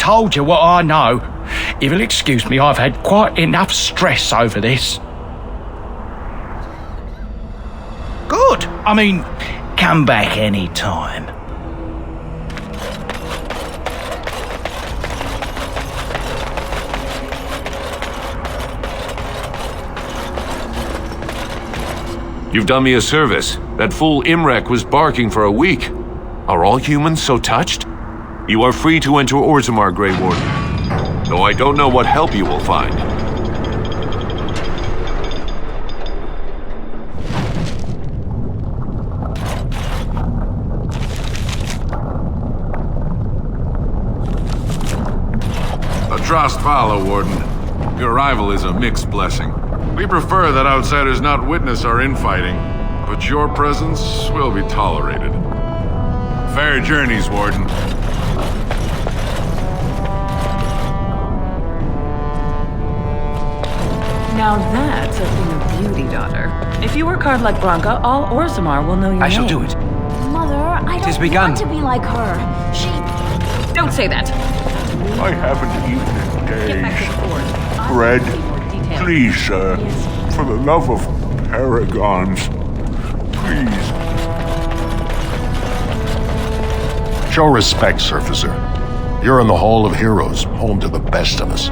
told you what I know. If you'll excuse me, I've had quite enough stress over this. Good. I mean, come back any time. You've done me a service. That fool Imrek was barking for a week. Are all humans so touched? You are free to enter Orzammar, Grey Warden, though I don't know what help you will find. Atrast Vala, Warden. Your arrival is a mixed blessing. We prefer that outsiders not witness our infighting, but your presence will be tolerated. Fair journeys, Warden. Now that's a thing of beauty, daughter. If you work hard like Branka, all Orzammar will know your name. I shall do it. Mother, I don't want to be like her. She... Don't say that. I haven't eaten in Get back to days. the fort. Bread? Please, sir. For the love of paragons. Please. Show respect, Surfacer. You're in the Hall of Heroes, home to the best of us.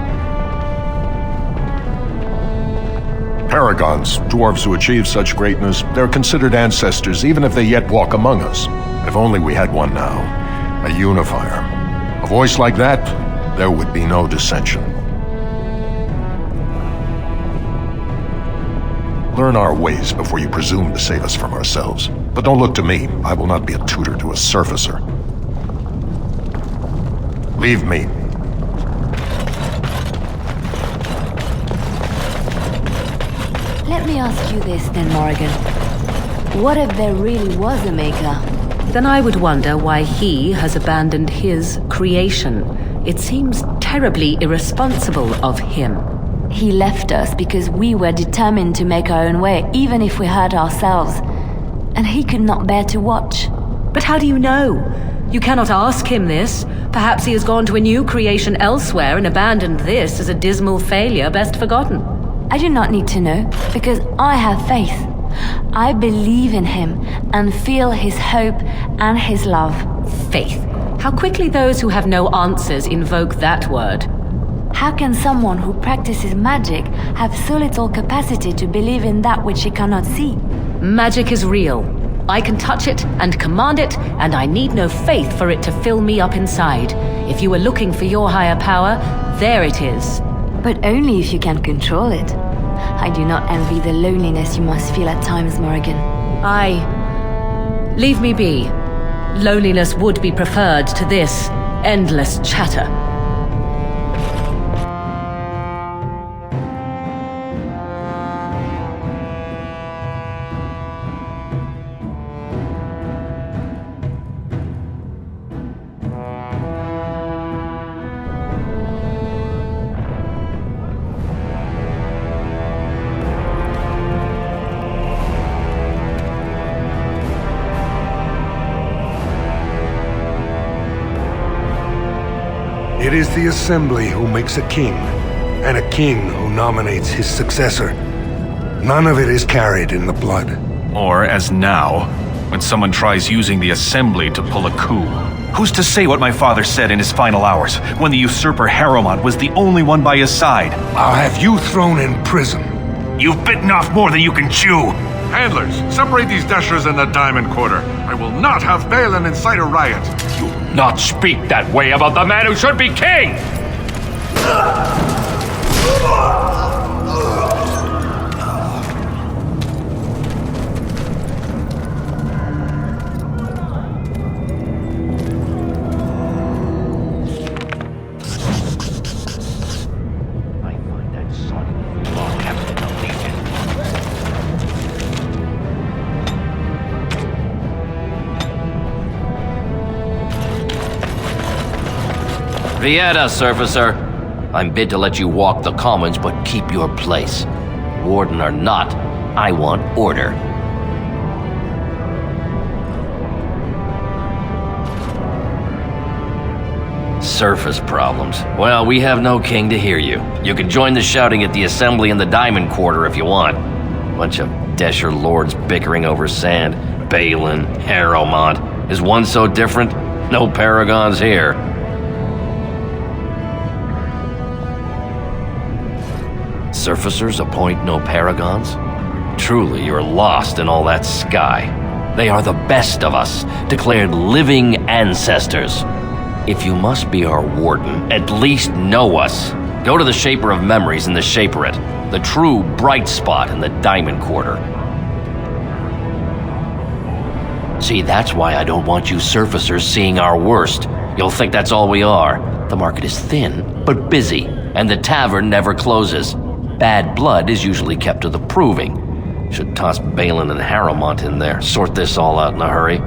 Paragons, dwarves who achieve such greatness, they're considered ancestors even if they yet walk among us. If only we had one now. A unifier. A voice like that, there would be no dissension. Learn our ways before you presume to save us from ourselves. But don't look to me. I will not be a tutor to a surfacer. Leave me. Let me ask you this then, Morrigan. What if there really was a maker? Then I would wonder why he has abandoned his creation. It seems terribly irresponsible of him. He left us because we were determined to make our own way, even if we hurt ourselves. And he could not bear to watch. But how do you know? You cannot ask him this. Perhaps he has gone to a new creation elsewhere and abandoned this as a dismal failure best forgotten. I do not need to know, because I have faith. I believe in him and feel his hope and his love. Faith. How quickly those who have no answers invoke that word. How can someone who practices magic have so little capacity to believe in that which he cannot see? Magic is real. I can touch it and command it, and I need no faith for it to fill me up inside. If you were looking for your higher power, there it is. But only if you can control it. I do not envy the loneliness you must feel at times, Morrigan. Leave me be. Loneliness would be preferred to this endless chatter. It is the Assembly who makes a king, and a king who nominates his successor. None of it is carried in the blood. Or, as now, when someone tries using the Assembly to pull a coup. Who's to say what my father said in his final hours, when the usurper Harrowmont was the only one by his side? I'll have you thrown in prison. You've bitten off more than you can chew! Handlers, separate these dashers in the Diamond Quarter. I will not have Balin incite a riot. You will not speak that way about the man who should be king! Vieta, Surfacer. I'm bid to let you walk the commons, but keep your place. Warden or not, I want order. Surface problems. Well, we have no king to hear you. You can join the shouting at the assembly in the Diamond Quarter if you want. Bunch of Desher lords bickering over sand. Balin, Harrowmont. Is one so different? No paragons here. Surfacers appoint no paragons? Truly, you're lost in all that sky. They are the best of us, declared living ancestors. If you must be our warden, at least know us. Go to the Shaper of Memories in the Shaperate, the true bright spot in the Diamond Quarter. See, that's why I don't want you surfacers seeing our worst. You'll think that's all we are. The market is thin, but busy, and the tavern never closes. Bad blood is usually kept to the proving. Should toss Balin and Harrowmont in there, sort this all out in a hurry.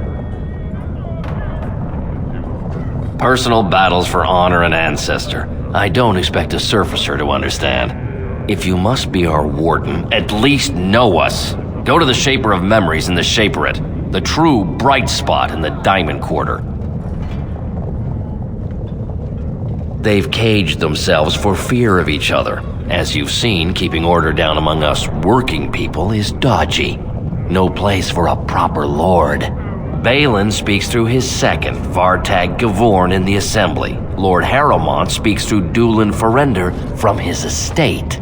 Personal battles for honor and ancestor. I don't expect a surfacer to understand. If you must be our warden, at least know us. Go to the Shaper of Memories in the Shaperate, the true bright spot in the Diamond Quarter. They've caged themselves for fear of each other. As you've seen, keeping order down among us working people is dodgy. No place for a proper lord. Balin speaks through his second, Vartag Gavorn, in the Assembly. Lord Harrowmont speaks through Dulin Ferender from his estate.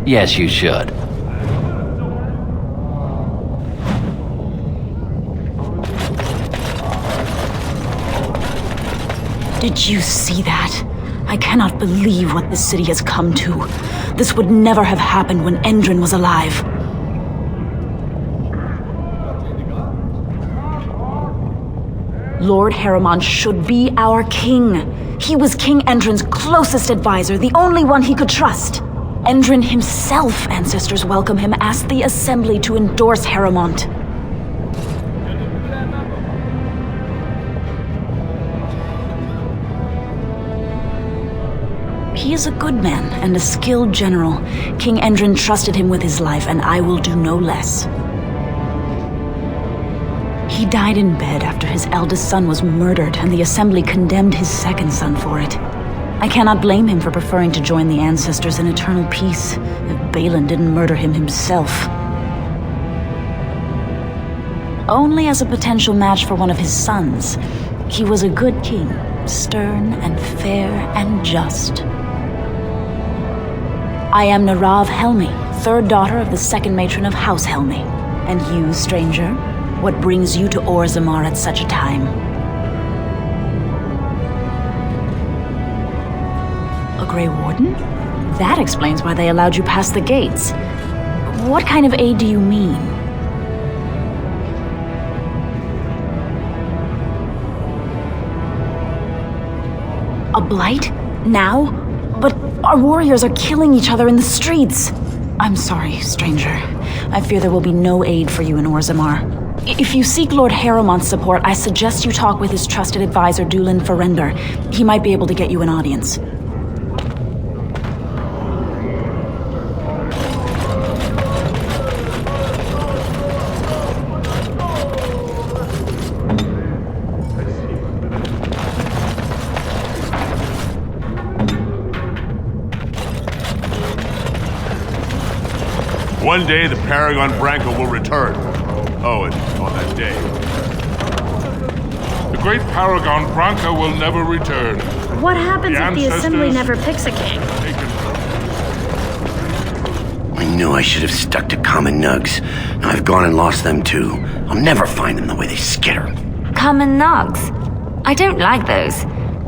Yes, you should. Did you see that? I cannot believe what this city has come to. This would never have happened when Endrin was alive. Lord Harrowmont should be our king. He was King Endrin's closest advisor, the only one he could trust. Endrin himself, ancestors welcome him, asked the Assembly to endorse Harrowmont. He is a good man and a skilled general. King Endrin trusted him with his life, and I will do no less. He died in bed after his eldest son was murdered, and the Assembly condemned his second son for it. I cannot blame him for preferring to join the ancestors in eternal peace, if Balin didn't murder him himself. Only as a potential match for one of his sons. He was a good king, stern and fair and just. I am Narav Helmi, third daughter of the second matron of House Helmi. And you, stranger, what brings you to Orzammar at such a time? A Grey Warden? That explains why they allowed you past the gates. What kind of aid do you mean? A blight? Now? But our warriors are killing each other in the streets. I'm sorry, stranger. I fear there will be no aid for you in Orzammar. If you seek Lord Harrowmont's support, I suggest you talk with his trusted advisor, Dulin Ferender. He might be able to get you an audience. One day the Paragon Branca will return. Oh, and on that day, the great Paragon Branca will never return. What happens if the Assembly never picks a king? I knew I should have stuck to common nugs. Now I've gone and lost them too. I'll never find them the way they skitter. Common nugs? I don't like those.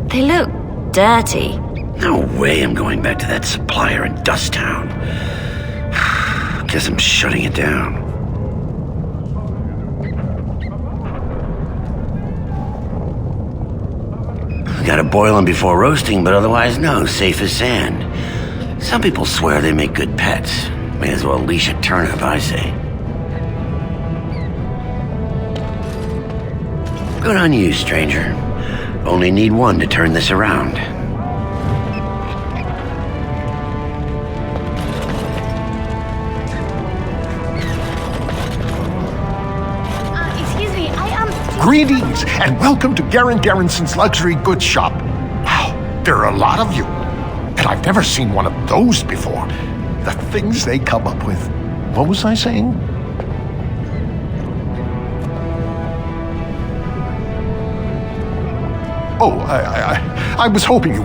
They look dirty. No way I'm going back to that supplier in Dust Town. Guess I'm shutting it down. Gotta boil them before roasting, but otherwise no, safe as sand. Some people swear they make good pets. May as well leash a turnip, I say. Good on you, stranger. Only need one to turn this around. Greetings, and welcome to Garen Garrison's luxury goods shop. Wow, there are a lot of you. And I've never seen one of those before. The things they come up with. What was I saying? Oh, I was hoping you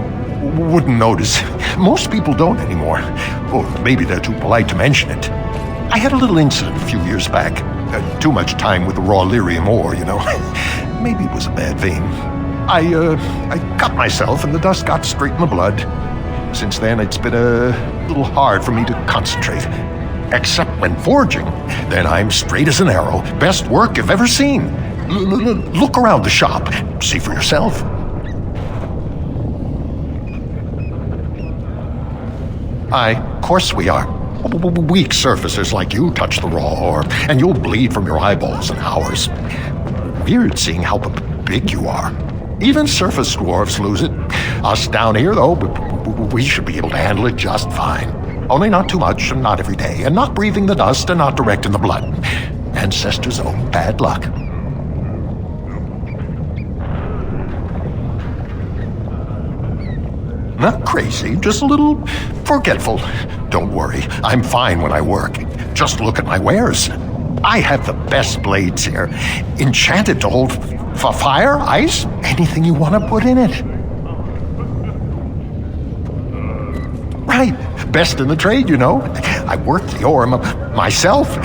wouldn't notice. Most people don't anymore. Or maybe they're too polite to mention it. I had a little incident a few years back. Too much time with the raw lyrium ore, you know. Maybe it was a bad vein. I cut myself and the dust got straight in the blood. Since then, it's been a little hard for me to concentrate. Except when forging. Then I'm straight as an arrow. Best work you've ever seen. Look around the shop. See for yourself. Aye, of course we are. Weak surfacers like you touch the raw ore, and you'll bleed from your eyeballs in hours. Weird seeing how big you are. Even surface dwarves lose it. Us down here, though, we should be able to handle it just fine. Only not too much, and not every day, and not breathing the dust, and not direct in the blood. Ancestors' own bad luck. Not crazy, just a little forgetful. Don't worry, I'm fine when I work. Just look at my wares. I have the best blades here. Enchanted to hold fire, ice, anything you want to put in it. Right, best in the trade, you know. I work the ore myself.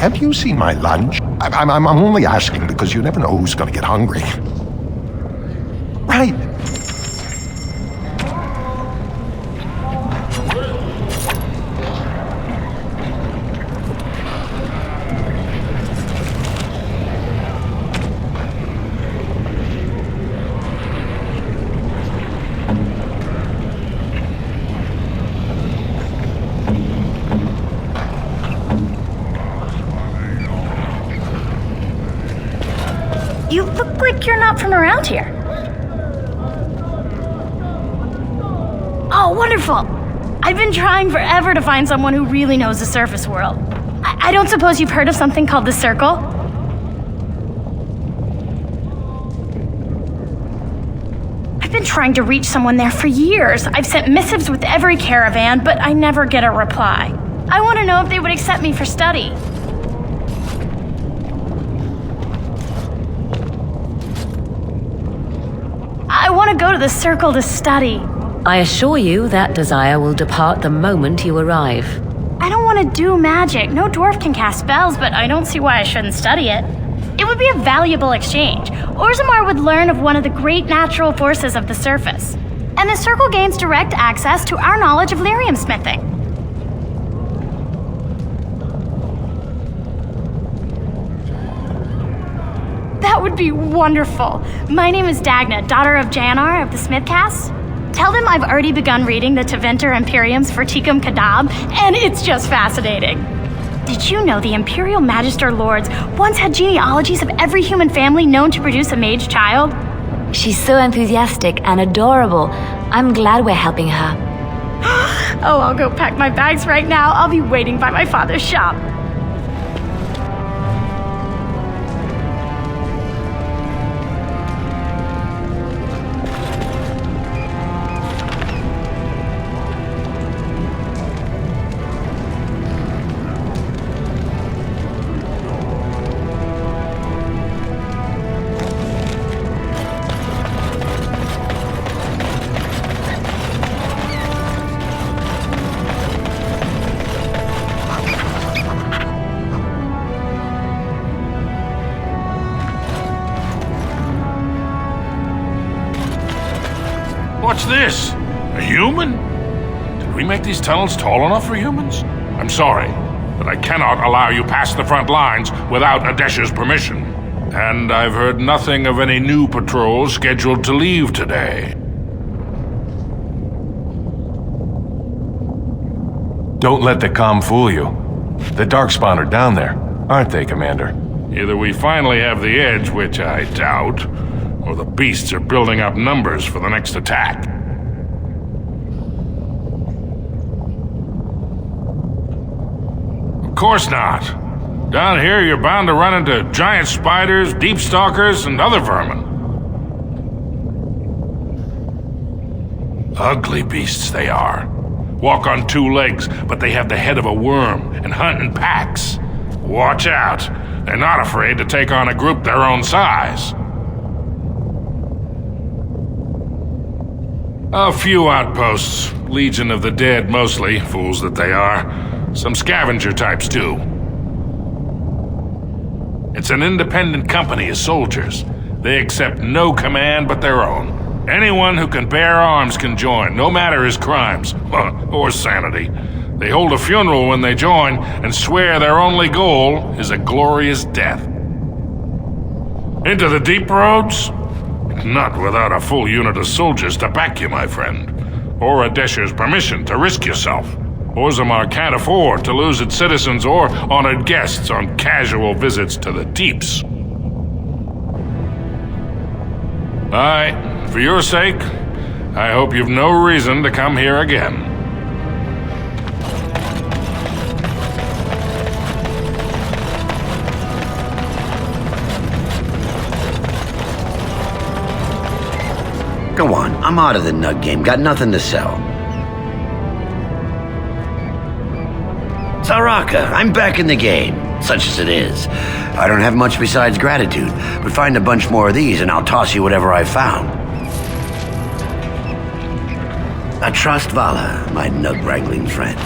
Have you seen my lunch? I'm only asking because you never know who's gonna get hungry. Right. You look like you're not from around here. Oh, wonderful! I've been trying forever to find someone who really knows the surface world. I don't suppose you've heard of something called the Circle? I've been trying to reach someone there for years. I've sent missives with every caravan, but I never get a reply. I want to know if they would accept me for study. I want to go to the Circle to study. I assure you that desire will depart the moment you arrive. I don't want to do magic. No dwarf can cast spells, but I don't see why I shouldn't study it. It would be a valuable exchange. Orzammar would learn of one of the great natural forces of the surface. And the Circle gains direct access to our knowledge of lyrium smithing. That would be wonderful. My name is Dagna, daughter of Janar of the Smithcast. Tell them I've already begun reading the Tevinter Imperium's Verticum Kadab, and it's just fascinating. Did you know the Imperial Magister Lords once had genealogies of every human family known to produce a mage child? She's so enthusiastic and adorable. I'm glad we're helping her. Oh, I'll go pack my bags right now. I'll be waiting by my father's shop. What's this? A human? Did we make these tunnels tall enough for humans? I'm sorry, but I cannot allow you past the front lines without Adesha's permission. And I've heard nothing of any new patrols scheduled to leave today. Don't let the comm fool you. The Darkspawn are down there, aren't they, Commander? Either we finally have the edge, which I doubt, or the beasts are building up numbers for the next attack. Of course not. Down here, you're bound to run into giant spiders, deep stalkers, and other vermin. Ugly beasts they are. Walk on two legs, but they have the head of a worm and hunt in packs. Watch out. They're not afraid to take on a group their own size. A few outposts. Legion of the Dead, mostly. Fools that they are. Some scavenger types, too. It's an independent company of soldiers. They accept no command but their own. Anyone who can bear arms can join, no matter his crimes, or sanity. They hold a funeral when they join and swear their only goal is a glorious death. Into the deep roads? Not without a full unit of soldiers to back you, my friend. Or Adesha's permission to risk yourself. Orzammar can't afford to lose its citizens or honored guests on casual visits to the deeps. Aye, for your sake, I hope you've no reason to come here again. Go on, I'm out of the nug game. Got nothing to sell. Saraka, I'm back in the game, such as it is. I don't have much besides gratitude, but find a bunch more of these and I'll toss you whatever I found. A trust Vala, my nug-wrangling friend.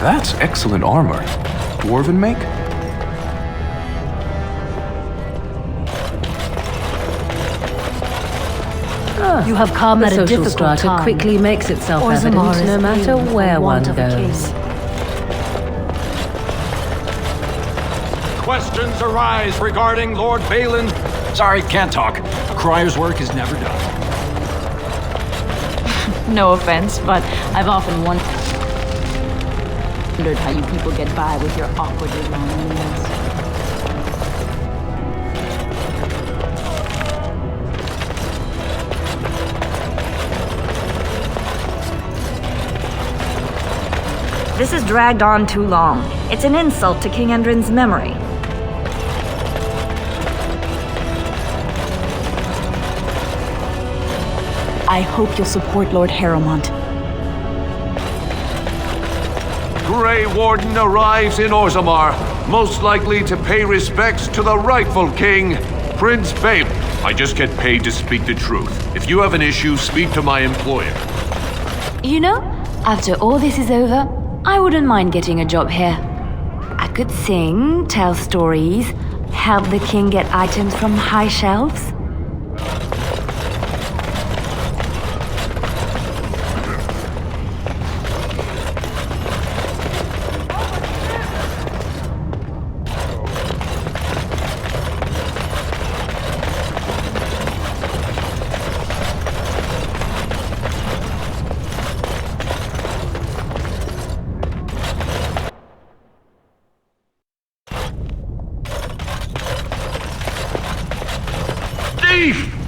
That's excellent armor. Dwarven make? You have come at at a a difficult difficult time. quickly makes itself Orzammar evident is no matter ill for where one want of a king. goes. Questions arise regarding Lord Balin. Sorry, can't talk. A crier's work is never done. No offense, but I've often wondered how you people get by with your awkwardly long meals. This has dragged on too long. It's an insult to King Endrin's memory. I hope you'll support Lord Harrowmont. Grey Warden arrives in Orzammar, most likely to pay respects to the rightful king, Prince Balin. I just get paid to speak the truth. If you have an issue, speak to my employer. You know, after all this is over, I wouldn't mind getting a job here. I could sing, tell stories, help the king get items from high shelves.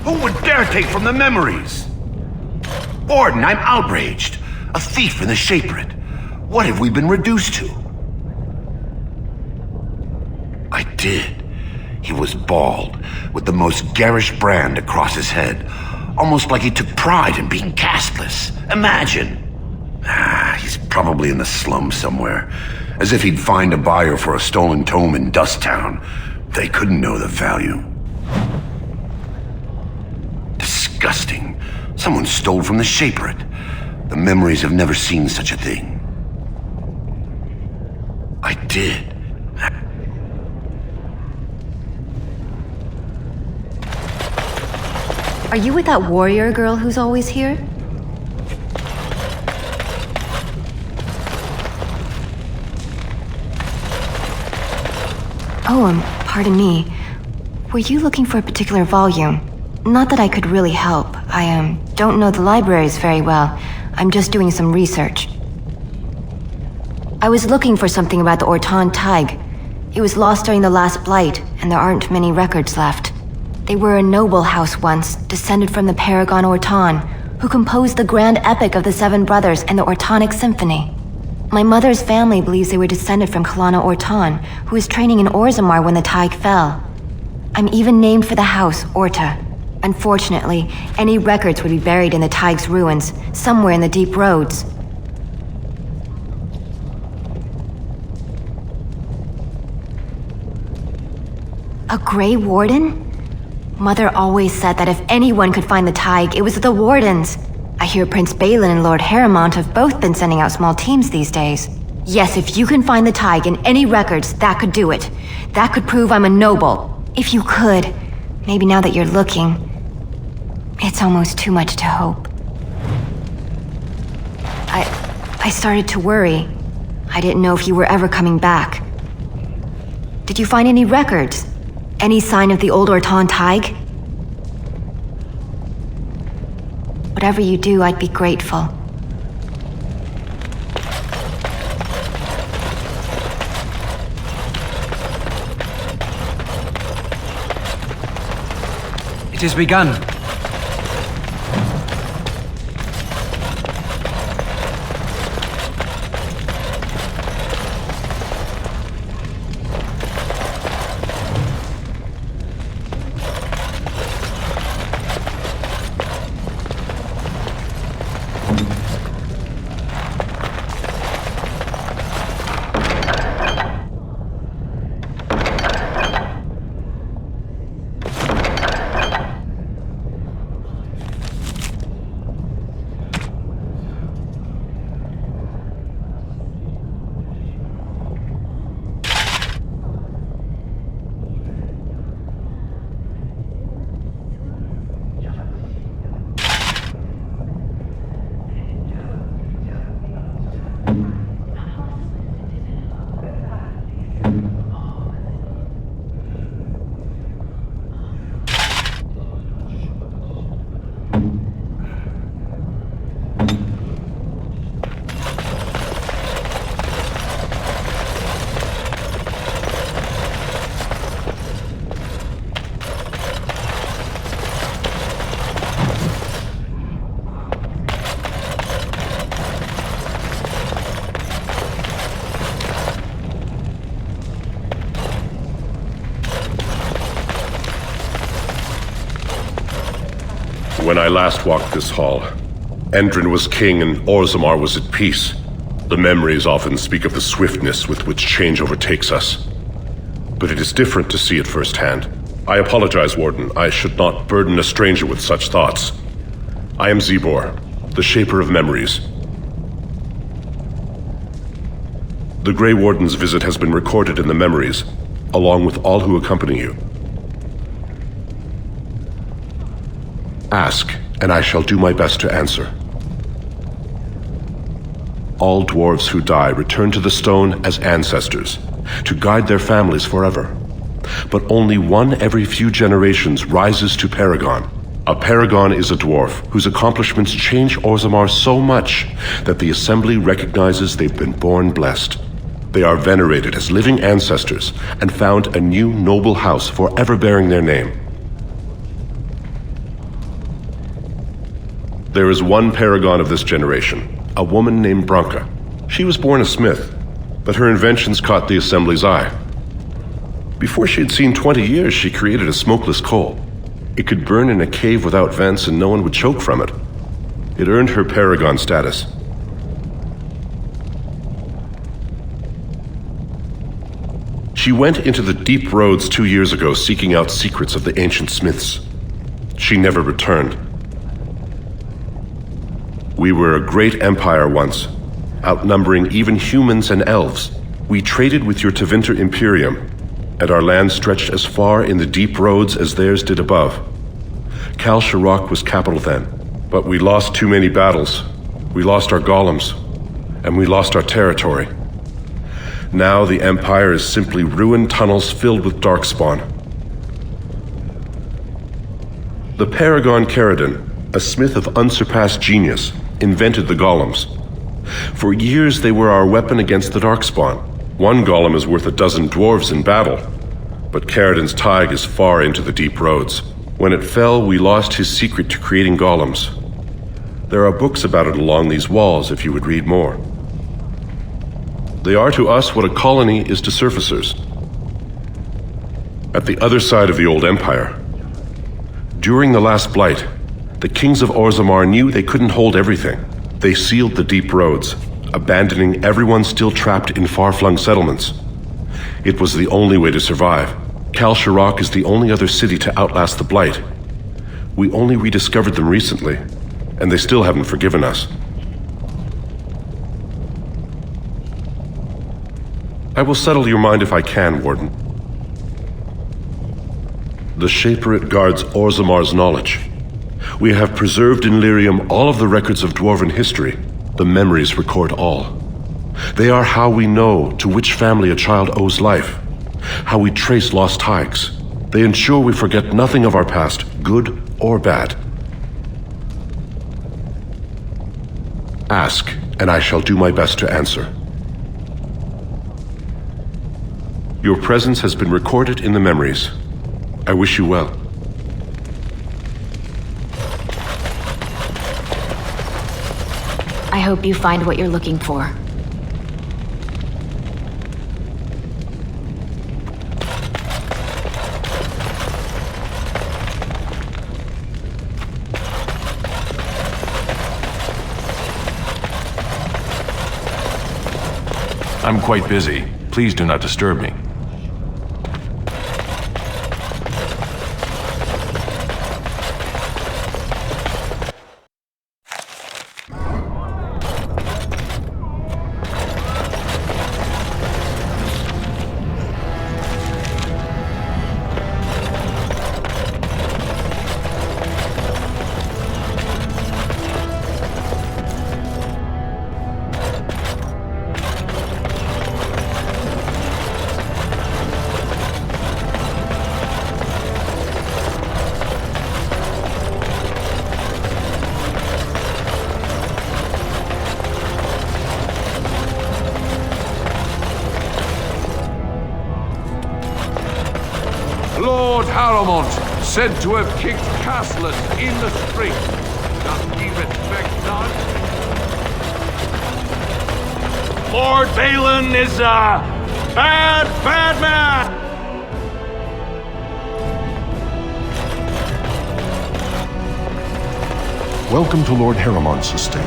Who would dare take from the memories? Warden, I'm outraged. A thief in the Shaperate. What have we been reduced to? I did. He was bald, with the most garish brand across his head. Almost like he took pride in being castless. Imagine. He's probably in the slums somewhere. As if he'd find a buyer for a stolen tome in Dusttown. They couldn't know the value. Disgusting. Someone stole from the Shaperate. The memories have never seen such a thing. I did. Are you with that warrior girl who's always here? Oh, pardon me. Were you looking for a particular volume? Not that I could really help. I don't know the libraries very well. I'm just doing some research. I was looking for something about the Orton Tig. It was lost during the last blight, and there aren't many records left. They were a noble house once, descended from the Paragon Orton, who composed the grand epic of the Seven Brothers and the Ortonic Symphony. My mother's family believes they were descended from Kalana Orton, who was training in Orzammar when the Tig fell. I'm even named for the house, Orta. Unfortunately, any records would be buried in the Tig's ruins, somewhere in the deep roads. A Grey Warden? Mother always said that if anyone could find the Tig, it was the Wardens. I hear Prince Balin and Lord Harrowmont have both been sending out small teams these days. Yes, if you can find the Tig in any records, that could do it. That could prove I'm a noble. If you could. Maybe now that you're looking. It's almost too much to hope. I started to worry. I didn't know if you were ever coming back. Did you find any records? Any sign of the old Orton Tig? Whatever you do, I'd be grateful. It has begun. When I last walked this hall, Endrin was king and Orzammar was at peace. The memories often speak of the swiftness with which change overtakes us. But it is different to see it firsthand. I apologize, Warden. I should not burden a stranger with such thoughts. I am Zebor, the Shaper of Memories. The Grey Warden's visit has been recorded in the memories, along with all who accompany you. Ask, and I shall do my best to answer. All dwarves who die return to the stone as ancestors, to guide their families forever. But only one every few generations rises to Paragon. A Paragon is a dwarf whose accomplishments change Orzammar so much that the Assembly recognizes they've been born blessed. They are venerated as living ancestors and found a new noble house forever bearing their name. There is one Paragon of this generation, a woman named Branka. She was born a smith, but her inventions caught the Assembly's eye. Before she had seen 20 years, she created a smokeless coal. It could burn in a cave without vents and no one would choke from it. It earned her Paragon status. She went into the deep roads 2 years ago seeking out secrets of the ancient smiths. She never returned. We were a great empire once, outnumbering even humans and elves. We traded with your Tevinter Imperium, and our land stretched as far in the deep roads as theirs did above. Kal Sharok was capital then, but we lost too many battles. We lost our golems, and we lost our territory. Now the Empire is simply ruined tunnels filled with darkspawn. The Paragon Caradon, a smith of unsurpassed genius, invented the golems. For years they were our weapon against the darkspawn. One golem is worth a dozen dwarves in battle, but Caradon's tide is far into the deep roads. When it fell, we lost his secret to creating golems. There are books about it along these walls if you would read more. They are to us what a colony is to surfacers. At the other side of the old empire, during the last blight, the kings of Orzammar knew they couldn't hold everything. They sealed the deep roads, abandoning everyone still trapped in far-flung settlements. It was the only way to survive. Kal Sharok is the only other city to outlast the blight. We only rediscovered them recently, and they still haven't forgiven us. I will settle your mind if I can, Warden. The Shaperate guards Orzammar's knowledge. We have preserved in Lyrium all of the records of dwarven history. The memories record all. They are how we know to which family a child owes life, how we trace lost hikes. They ensure we forget nothing of our past, good or bad. Ask, and I shall do my best to answer. Your presence has been recorded in the memories. I wish you well. I hope you find what you're looking for. I'm quite busy. Please do not disturb me. Lord Haramont, said to have kicked Castlet in the street. Doth he respect none? Lord Balin is a bad man! Welcome to Lord Harriman's estate.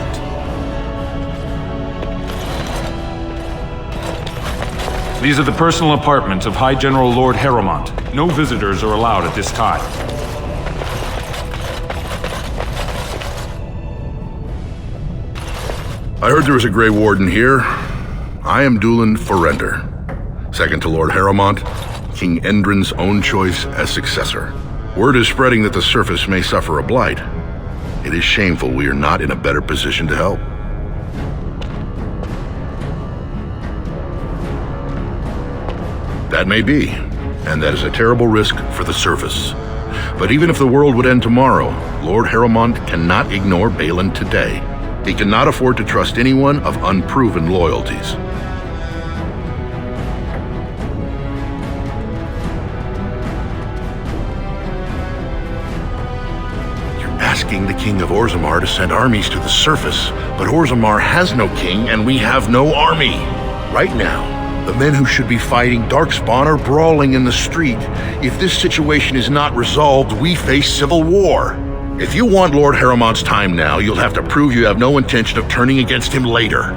These are the personal apartments of High General Lord Harriman. No visitors are allowed at this time. I heard there was a Grey Warden here. I am Doolan Forrender, second to Lord Harriman, King Endrin's own choice as successor. Word is spreading that the surface may suffer a blight. It is shameful we are not in a better position to help. That may be, and that is a terrible risk for the surface. But even if the world would end tomorrow, Lord Harriman cannot ignore Balin today. He cannot afford to trust anyone of unproven loyalties. You're asking the King of Orzammar to send armies to the surface, but Orzammar has no king and we have no army. Right now, the men who should be fighting Darkspawn are brawling in the street. If this situation is not resolved, we face civil war. If you want Lord Harriman's time now, you'll have to prove you have no intention of turning against him later.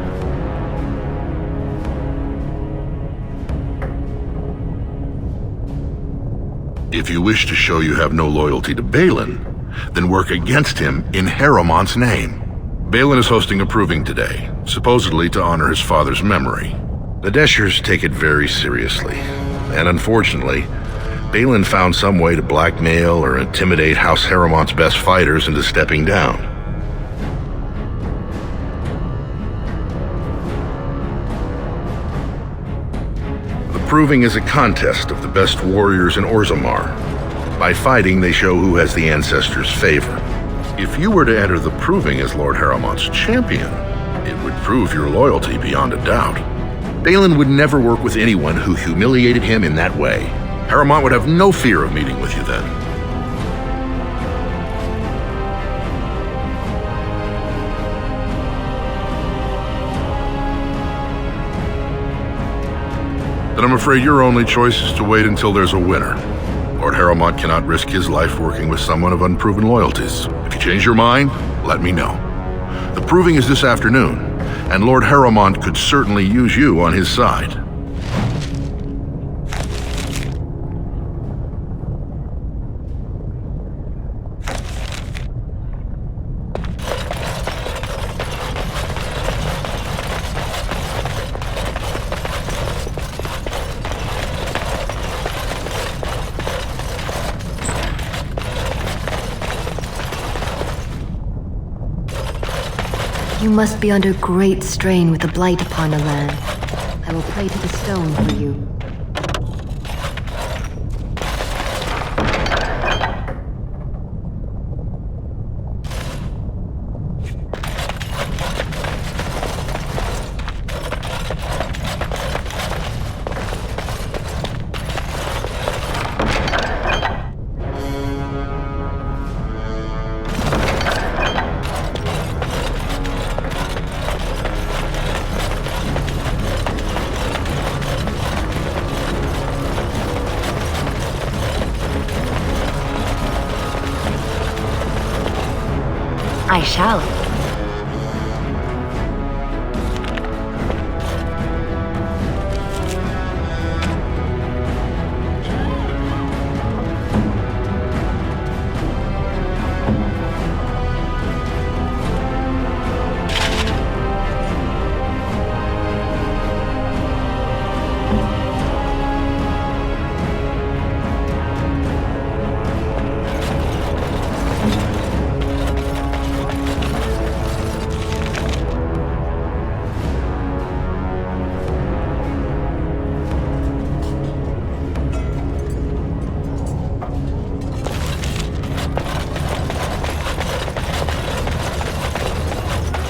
If you wish to show you have no loyalty to Balin, then work against him in Harriman's name. Balin is hosting a proving today, supposedly to honor his father's memory. The Deshers take it very seriously, and unfortunately, Balin found some way to blackmail or intimidate House Harriman's best fighters into stepping down. The proving is a contest of the best warriors in Orzammar. By fighting, they show who has the ancestors' favor. If you were to enter the proving as Lord Harriman's champion, it would prove your loyalty beyond a doubt. Balin would never work with anyone who humiliated him in that way. Harriman would have no fear of meeting with you then. Then I'm afraid your only choice is to wait until there's a winner. Lord Harriman cannot risk his life working with someone of unproven loyalties. If you change your mind, let me know. The proving is this afternoon, and Lord Harriman could certainly use you on his side. You must be under great strain with the blight upon the land. I will pray to the stone for you. I shall.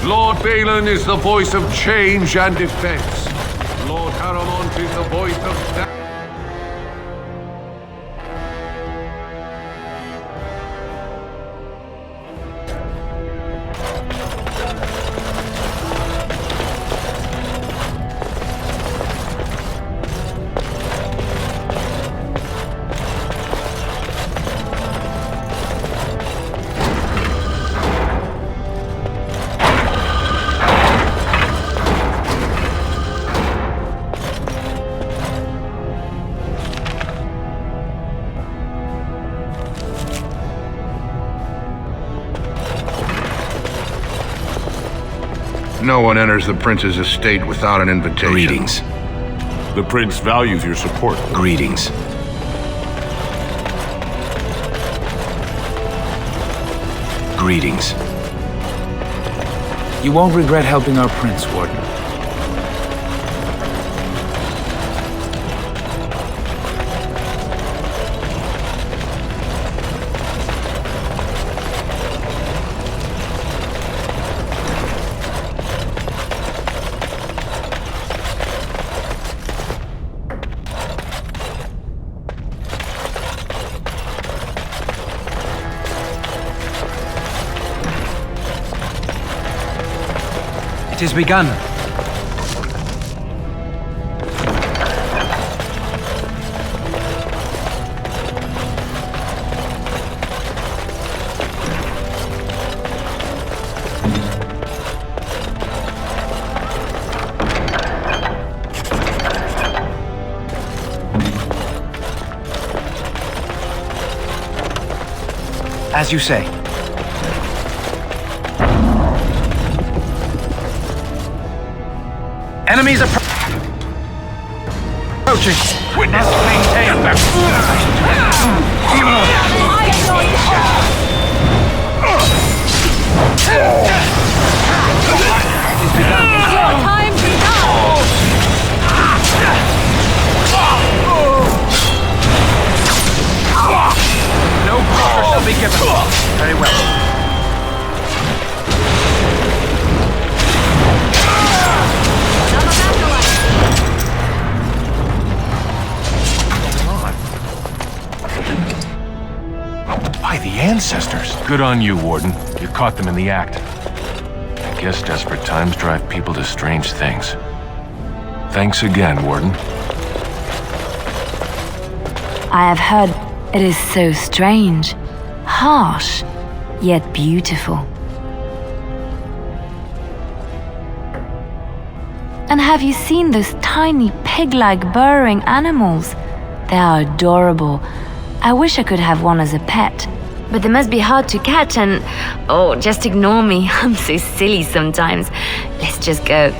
Lord Balin is the voice of change and defense. Lord Harriman is the voice of... No one enters the prince's estate without an invitation. Greetings. The prince values your support. Greetings. Greetings. You won't regret helping our prince, Warden. It has begun. As you say. Enemies approaching. Witness maintain that. It's your time to No quarter shall be given. Very well. By the ancestors. Good on you, Warden. You caught them in the act. I guess desperate times drive people to strange things. Thanks again, Warden. I have heard it is so strange, harsh, yet beautiful. And have you seen those tiny pig-like burrowing animals? They are adorable. I wish I could have one as a pet. But they must be hard to catch and... Oh, just ignore me. I'm so silly sometimes. Let's just go.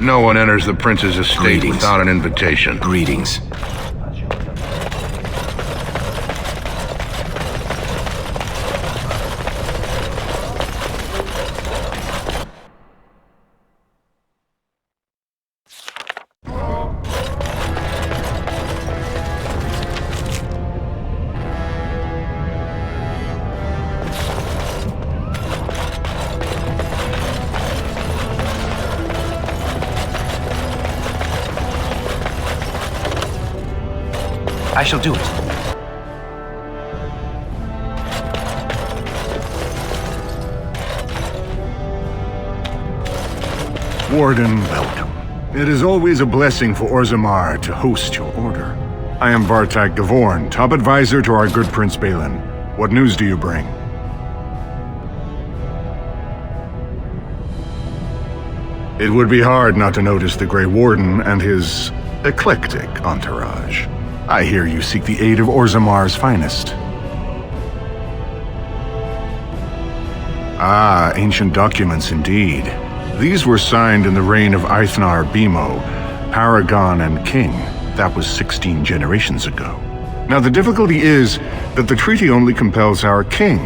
No one enters the prince's estate without an invitation. Greetings. I shall do it. Warden, welcome. It is always a blessing for Orzammar to host your order. I am Vartak Gavorn, top advisor to our good Prince Balin. What news do you bring? It would be hard not to notice the Grey Warden and his eclectic entourage. I hear you seek the aid of Orzammar's finest. Ah, ancient documents indeed. These were signed in the reign of Eithnar Bimo, Paragon and King. That was 16 generations ago. Now the difficulty is that the treaty only compels our king,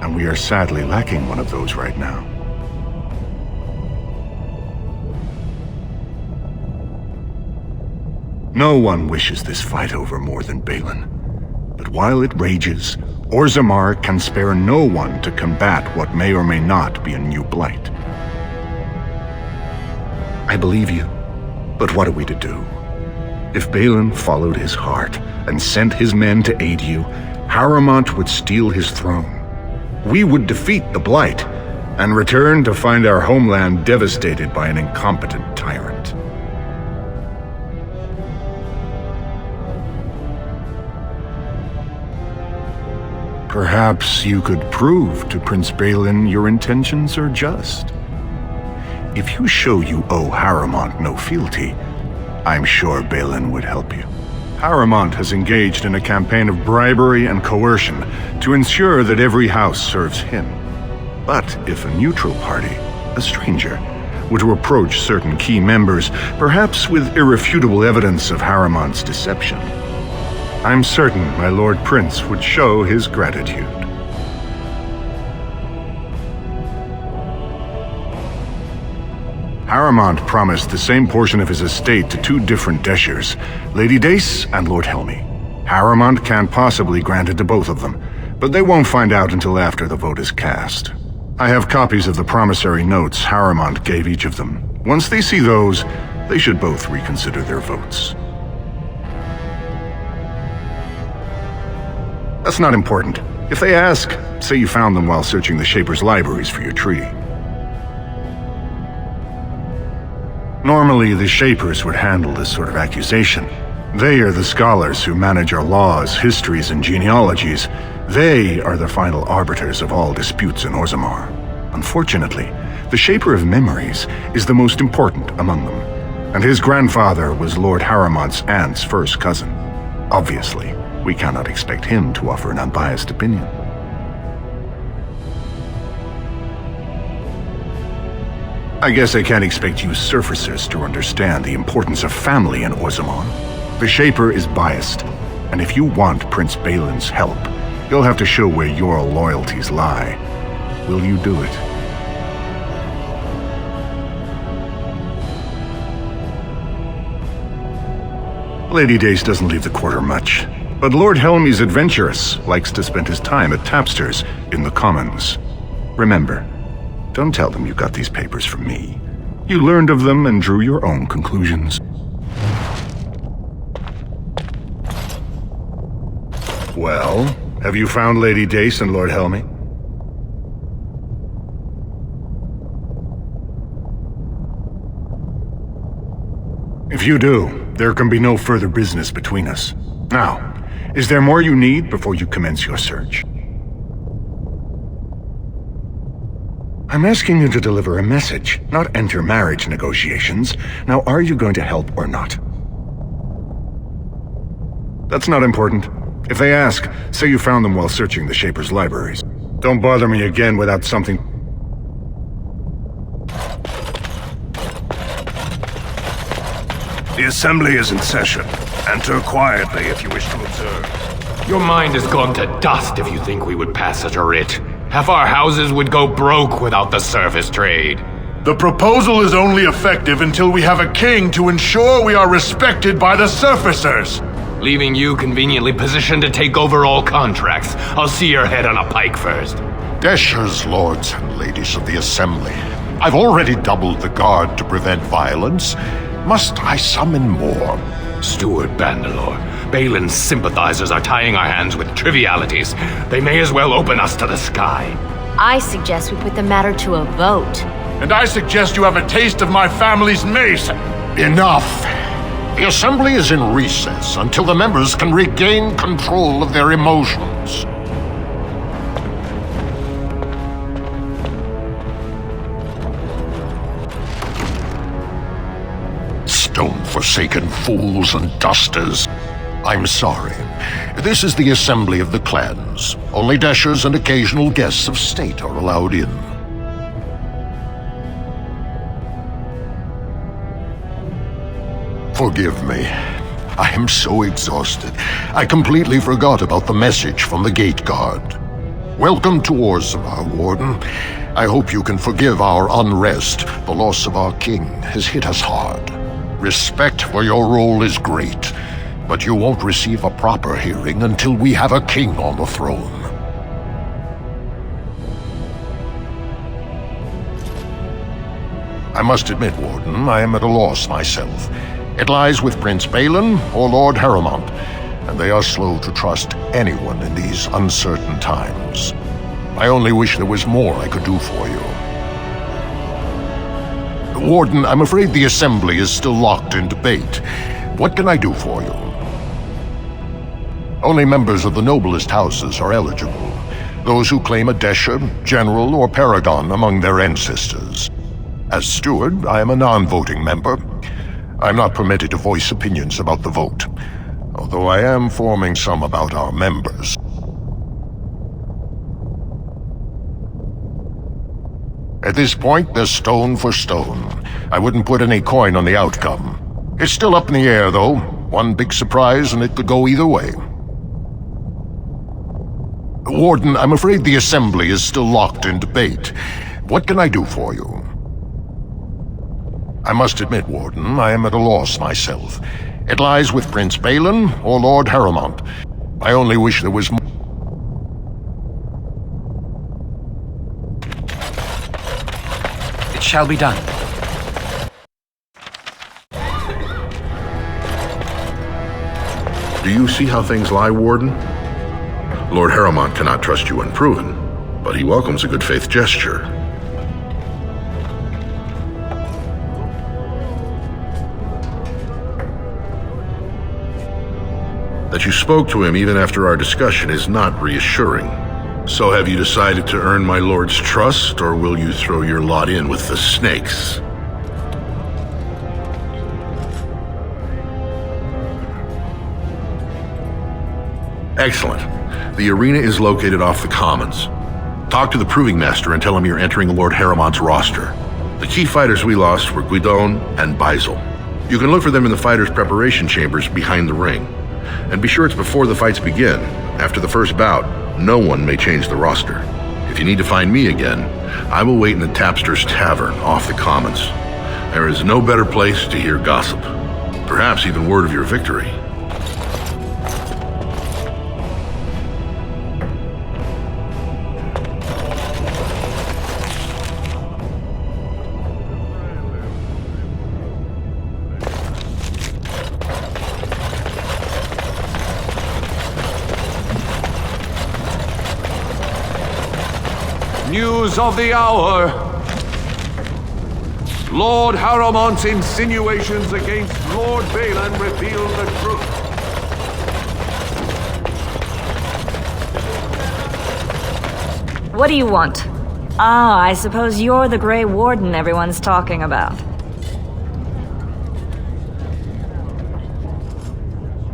and we are sadly lacking one of those right now. No one wishes this fight over more than Balin. But while it rages, Orzammar can spare no one to combat what may or may not be a new blight. I believe you, but what are we to do? If Balin followed his heart and sent his men to aid you, Harrowmont would steal his throne. We would defeat the blight, and return to find our homeland devastated by an incompetent tyrant. Perhaps you could prove to Prince Balin your intentions are just. If you show you owe Harrowmont no fealty, I'm sure Balin would help you. Harrowmont has engaged in a campaign of bribery and coercion to ensure that every house serves him. But if a neutral party, a stranger, were to approach certain key members, perhaps with irrefutable evidence of Harrowmont's deception, I'm certain my Lord Prince would show his gratitude. Harrowmont promised the same portion of his estate to two different Deshers, Lady Dace and Lord Helmy. Harrowmont can't possibly grant it to both of them, but they won't find out until after the vote is cast. I have copies of the promissory notes Harrowmont gave each of them. Once they see those, they should both reconsider their votes. That's not important. If they ask, say you found them while searching the Shaper's libraries for your treaty. Normally, the Shapers would handle this sort of accusation. They are the scholars who manage our laws, histories, and genealogies. They are the final arbiters of all disputes in Orzammar. Unfortunately, the Shaper of Memories is the most important among them, and his grandfather was Lord Harrowmont's aunt's first cousin. Obviously, we cannot expect him to offer an unbiased opinion. I guess I can't expect you surfacers to understand the importance of family in Orzammar. The Shaper is biased, and if you want Prince Balin's help, you'll have to show where your loyalties lie. Will you do it? Lady Dace doesn't leave the quarter much, but Lord Helmy's adventurous, likes to spend his time at Tapster's in the Commons. Remember, don't tell them you got these papers from me. You learned of them and drew your own conclusions. Well, have you found Lady Dace and Lord Helmy? If you do, there can be no further business between us. Now, is there more you need before you commence your search? I'm asking you to deliver a message, not enter marriage negotiations. Now, are you going to help or not? That's not important. If they ask, say you found them while searching the Shaper's libraries. Don't bother me again without something. The assembly is in session. Enter quietly if you wish to observe. Your mind has gone to dust if you think we would pass such a writ. Half our houses would go broke without the surface trade. The proposal is only effective until we have a king to ensure we are respected by the surfacers. Leaving you conveniently positioned to take over all contracts. I'll see your head on a pike first. Deshers, lords and ladies of the Assembly, I've already doubled the guard to prevent violence. Must I summon more? Steward Bandalore, Balin's sympathizers are tying our hands with trivialities. They may as well open us to the sky. I suggest we put the matter to a vote. And I suggest you have a taste of my family's mace. Enough! The Assembly is in recess until the members can regain control of their emotions. Stone-forsaken fools and dusters. I'm sorry. This is the Assembly of the Clans. Only Deshers and occasional guests of state are allowed in. Forgive me. I am so exhausted. I completely forgot about the message from the gate guard. Welcome to Orzammar, Warden. I hope you can forgive our unrest. The loss of our king has hit us hard. Respect for your role is great, but you won't receive a proper hearing until we have a king on the throne. I must admit, Warden, I am at a loss myself. It lies with Prince Balin or Lord Harrowmont, and they are slow to trust anyone in these uncertain times. I only wish there was more I could do for you. Warden, I'm afraid the Assembly is still locked in debate. What can I do for you? Only members of the noblest houses are eligible. Those who claim a Desha, General, or Paragon among their ancestors. As steward, I am a non-voting member. I'm not permitted to voice opinions about the vote, although I am forming some about our members. At this point, they're stone for stone. I wouldn't put any coin on the outcome. It's still up in the air, though. One big surprise, and it could go either way. Warden, I'm afraid the Assembly is still locked in debate. What can I do for you? I must admit, Warden, I am at a loss myself. It lies with Prince Balin or Lord Harrowmont. I only wish there was more. It shall be done. Do you see how things lie, Warden? Lord Harrowmont cannot trust you unproven, but he welcomes a good faith gesture. That you spoke to him even after our discussion is not reassuring. So have you decided to earn my lord's trust, or will you throw your lot in with the snakes? Excellent. The arena is located off the Commons. Talk to the Proving Master and tell him you're entering Lord Harrowmont's roster. The key fighters we lost were Guidon and Baisel. You can look for them in the fighters' preparation chambers behind the ring. And be sure it's before the fights begin. After the first bout, no one may change the roster. If you need to find me again, I will wait in the Tapster's Tavern off the Commons. There is no better place to hear gossip. Perhaps even word of your victory. News of the hour! Lord Harrowmont's insinuations against Lord Balin reveal the truth. What do you want? Ah, I suppose you're the Grey Warden everyone's talking about.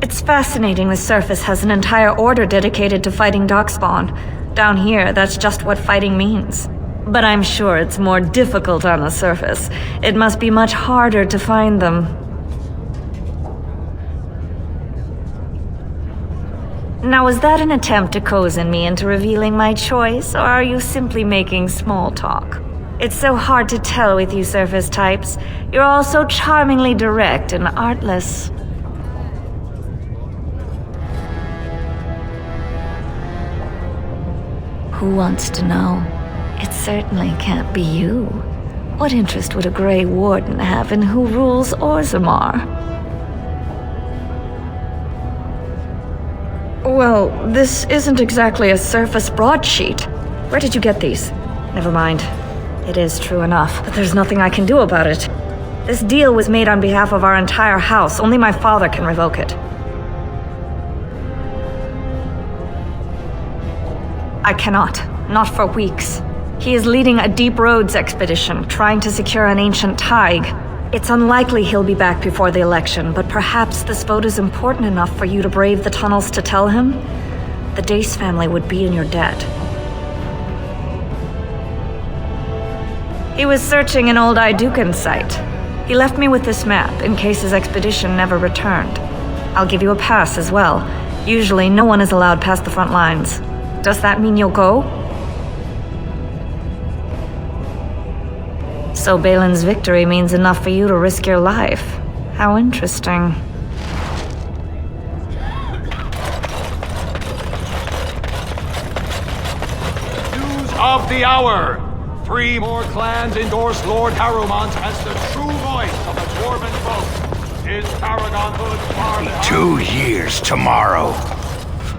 It's fascinating the surface has an entire order dedicated to fighting Darkspawn. Down here, that's just what fighting means. But I'm sure it's more difficult on the surface. It must be much harder to find them. Now, was that an attempt to cozen me into revealing my choice, or are you simply making small talk? It's so hard to tell with you surface types. You're all so charmingly direct and artless. Who wants to know? It certainly can't be you. What interest would a Grey Warden have in who rules Orzammar? Well, this isn't exactly a surface broadsheet. Where did you get these? Never mind. It is true enough, but there's nothing I can do about it. This deal was made on behalf of our entire house. Only my father can revoke it. I cannot. Not for weeks. He is leading a Deep Roads expedition, trying to secure an ancient Tig. It's unlikely he'll be back before the election, but perhaps this vote is important enough for you to brave the tunnels to tell him? The Dace family would be in your debt. He was searching an old Idukan site. He left me with this map, in case his expedition never returned. I'll give you a pass as well. Usually, no one is allowed past the front lines. Does that mean you'll go? So Balin's victory means enough for you to risk your life. How interesting. News of the hour! 3 more clans endorse Lord Harrowmont as the true voice of the Dwarven folk. His Paragonhood far behind. 2 years tomorrow.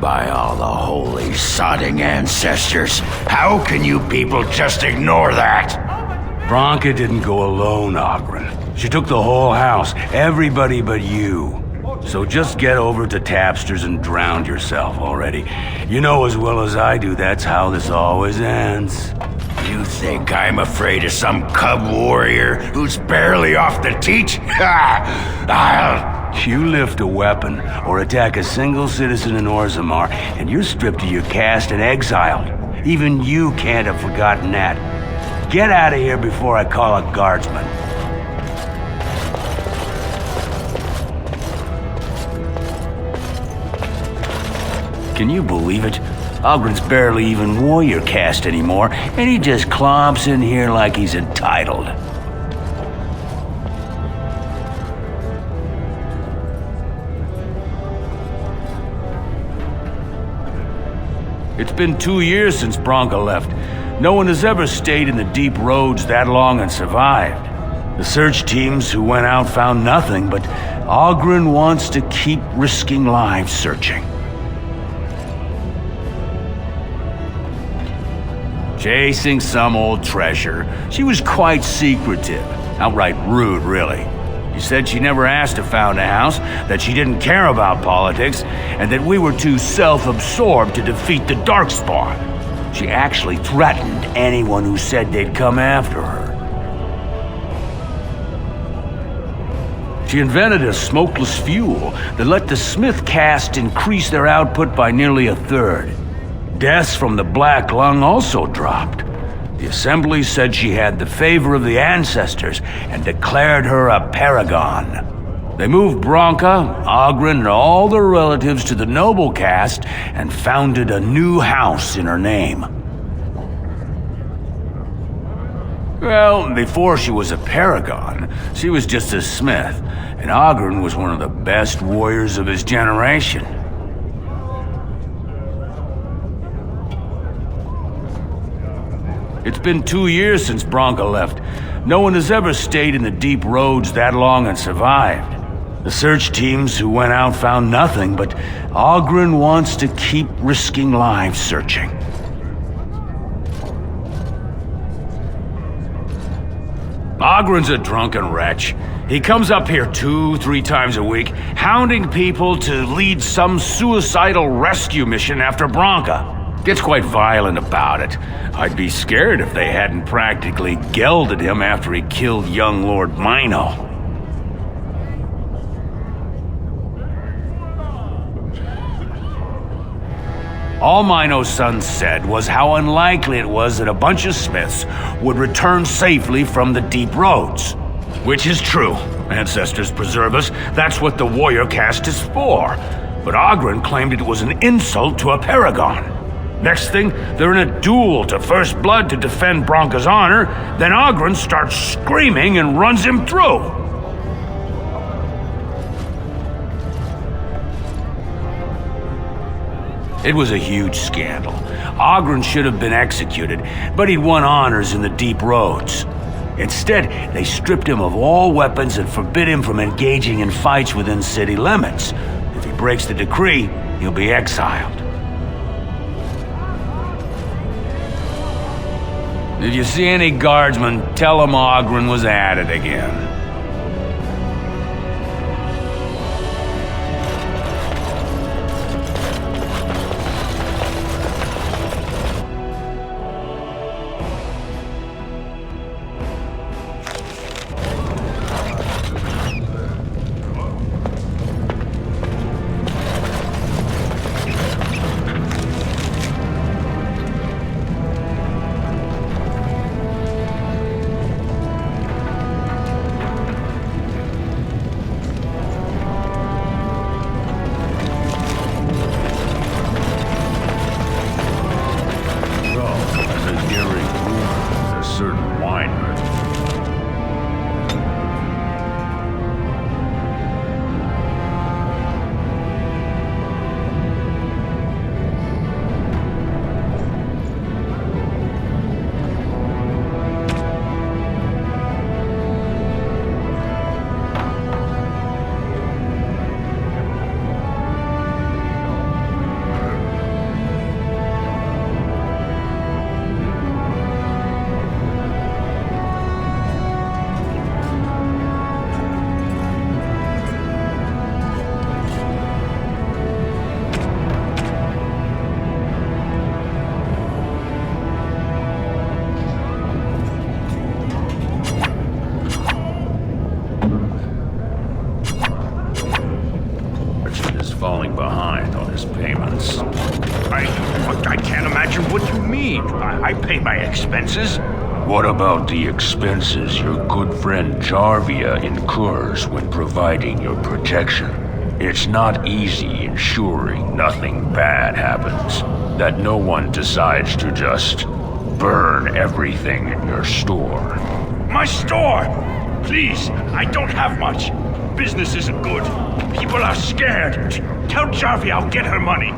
By all the holy sodding ancestors, how can you people just ignore that? Branka didn't go alone, Ogren. She took the whole house, everybody but you. So just get over to Tapster's and drown yourself already. You know as well as I do that's how this always ends. You think I'm afraid of some cub warrior who's barely off the teat? You lift a weapon or attack a single citizen in Orzammar, and you're stripped of your caste and exiled. Even you can't have forgotten that. Get out of here before I call a guardsman. Can you believe it? Ogren's barely even warrior caste anymore, and he just clomps in here like he's entitled. It's been 2 years since Branka left. No one has ever stayed in the deep roads that long and survived. The search teams who went out found nothing, but Ogren wants to keep risking lives searching. Chasing some old treasure. She was quite secretive. Outright rude, really. She said she never asked if found a house, that she didn't care about politics, and that we were too self-absorbed to defeat the Darkspawn. She actually threatened anyone who said they'd come after her. She invented a smokeless fuel that let the Smith caste increase their output by nearly a third. Deaths from the Black Lung also dropped. The Assembly said she had the favor of the ancestors and declared her a paragon. They moved Branka, Ogren, and all their relatives to the noble caste and founded a new house in her name. Well, before she was a paragon, she was just a smith, and Ogren was one of the best warriors of his generation. It's been 2 years since Branka left. No one has ever stayed in the deep roads that long and survived. The search teams who went out found nothing, but Ogren wants to keep risking lives searching. Ogren's a drunken wretch. He comes up here 2-3 times a week, hounding people to lead some suicidal rescue mission after Branka. Gets quite violent about it. I'd be scared if they hadn't practically gelded him after he killed young Lord Mino. All Mino's son said was how unlikely it was that a bunch of Smiths would return safely from the deep roads. Which is true. Ancestors preserve us. That's what the warrior caste is for. But Ogren claimed it was an insult to a paragon. Next thing, they're in a duel to first blood to defend Branka's honor, then Ogren starts screaming and runs him through. It was a huge scandal. Ogren should have been executed, but he'd won honors in the deep roads. Instead, they stripped him of all weapons and forbid him from engaging in fights within city limits. If he breaks the decree, he'll be exiled. If you see any guardsmen, tell them Ogren was at it again. expenses? What about the expenses your good friend Jarvia incurs when providing your protection? It's not easy ensuring nothing bad happens, that no one decides to just burn everything in your store. My store! Please, I don't have much. Business isn't good. People are scared. Tell Jarvia I'll get her money.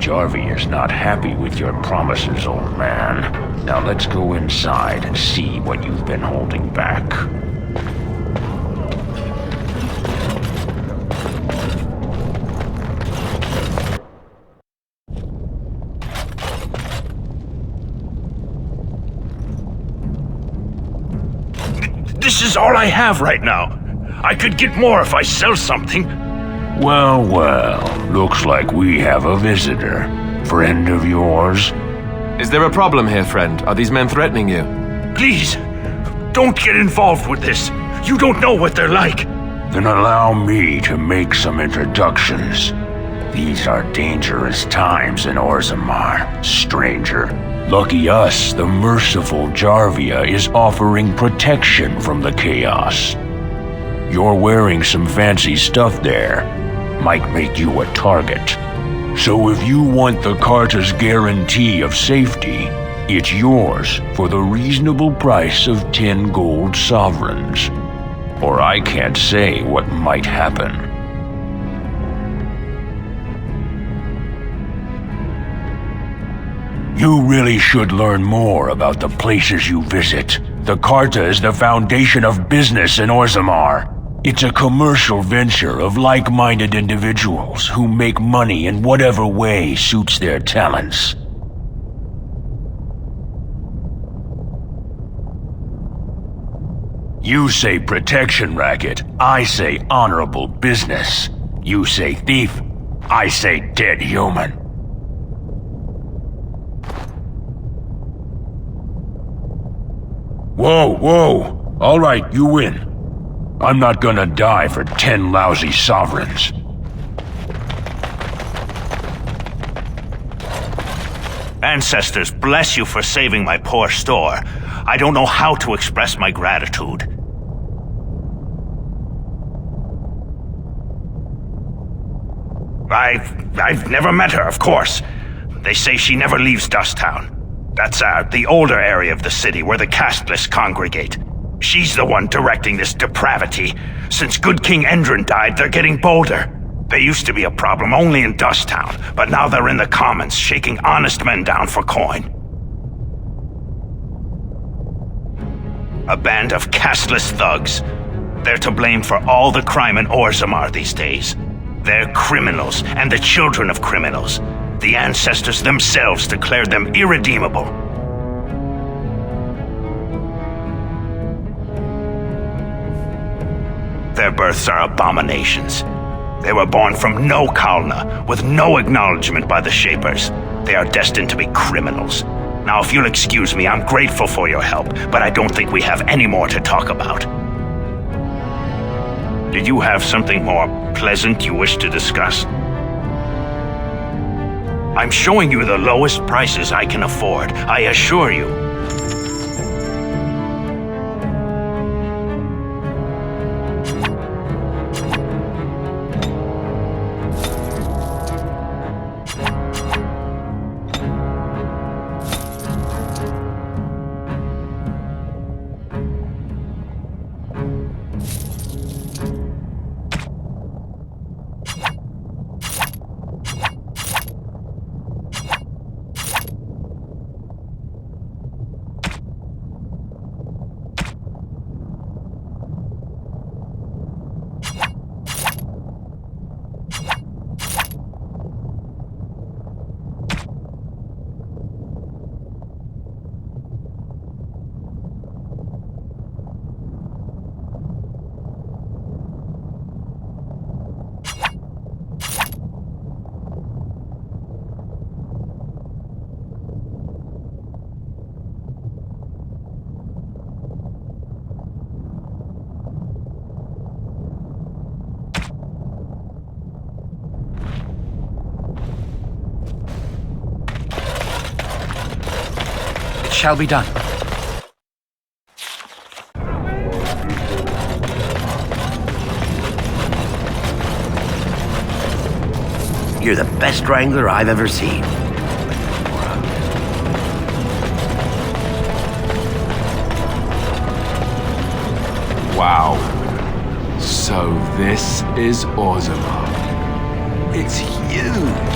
Jarvia is not happy with your promises, old man. Now let's go inside and see what you've been holding back. This is all I have right now. I could get more if I sell something. Well, looks like we have a visitor. Friend of yours? Is there a problem here, friend? Are these men threatening you? Please, don't get involved with this. You don't know what they're like. Then allow me to make some introductions. These are dangerous times in Orzammar, stranger. Lucky us, the merciful Jarvia is offering protection from the chaos. You're wearing some fancy stuff there. Might make you a target. So if you want the Carta's guarantee of safety, it's yours for the reasonable price of 10 gold sovereigns. Or I can't say what might happen. You really should learn more about the places you visit. The Carta is the foundation of business in Orzammar. It's a commercial venture of like-minded individuals who make money in whatever way suits their talents. You say protection racket, I say honorable business. You say thief, I say dead human. Whoa. All right, you win. I'm not gonna die for 10 lousy sovereigns. Ancestors, bless you for saving my poor store. I don't know how to express my gratitude. I've never met her, of course. They say she never leaves Dusttown. That's the older area of the city where the casteless congregate. She's the one directing this depravity. Since good King Endrin died, they're getting bolder. They used to be a problem only in Dusttown, but now they're in the commons, shaking honest men down for coin. A band of casteless thugs. They're to blame for all the crime in Orzammar these days. They're criminals, and the children of criminals. The ancestors themselves declared them irredeemable. Their births are abominations. They were born from no Kalna, with no acknowledgement by the Shapers. They are destined to be criminals. Now, if you'll excuse me, I'm grateful for your help, but I don't think we have any more to talk about. Did you have something more pleasant you wish to discuss? I'm showing you the lowest prices I can afford, I assure you. shall be done. You're the best wrangler I've ever seen. Wow. So this is Orzammar. It's huge.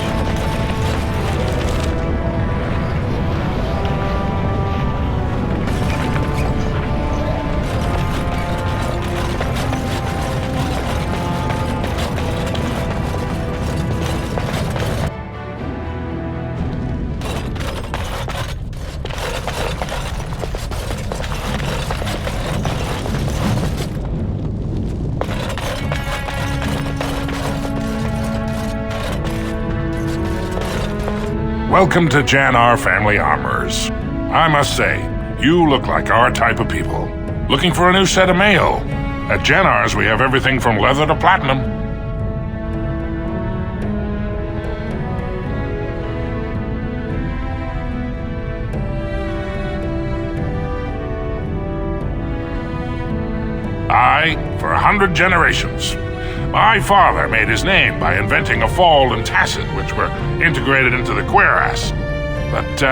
Welcome to Jannar Family Armors. I must say, you look like our type of people. Looking for a new set of mail? At Jannar's, we have everything from leather to platinum. For 100 generations. My father made his name by inventing a fall and tacet, which were integrated into the cuirass. But,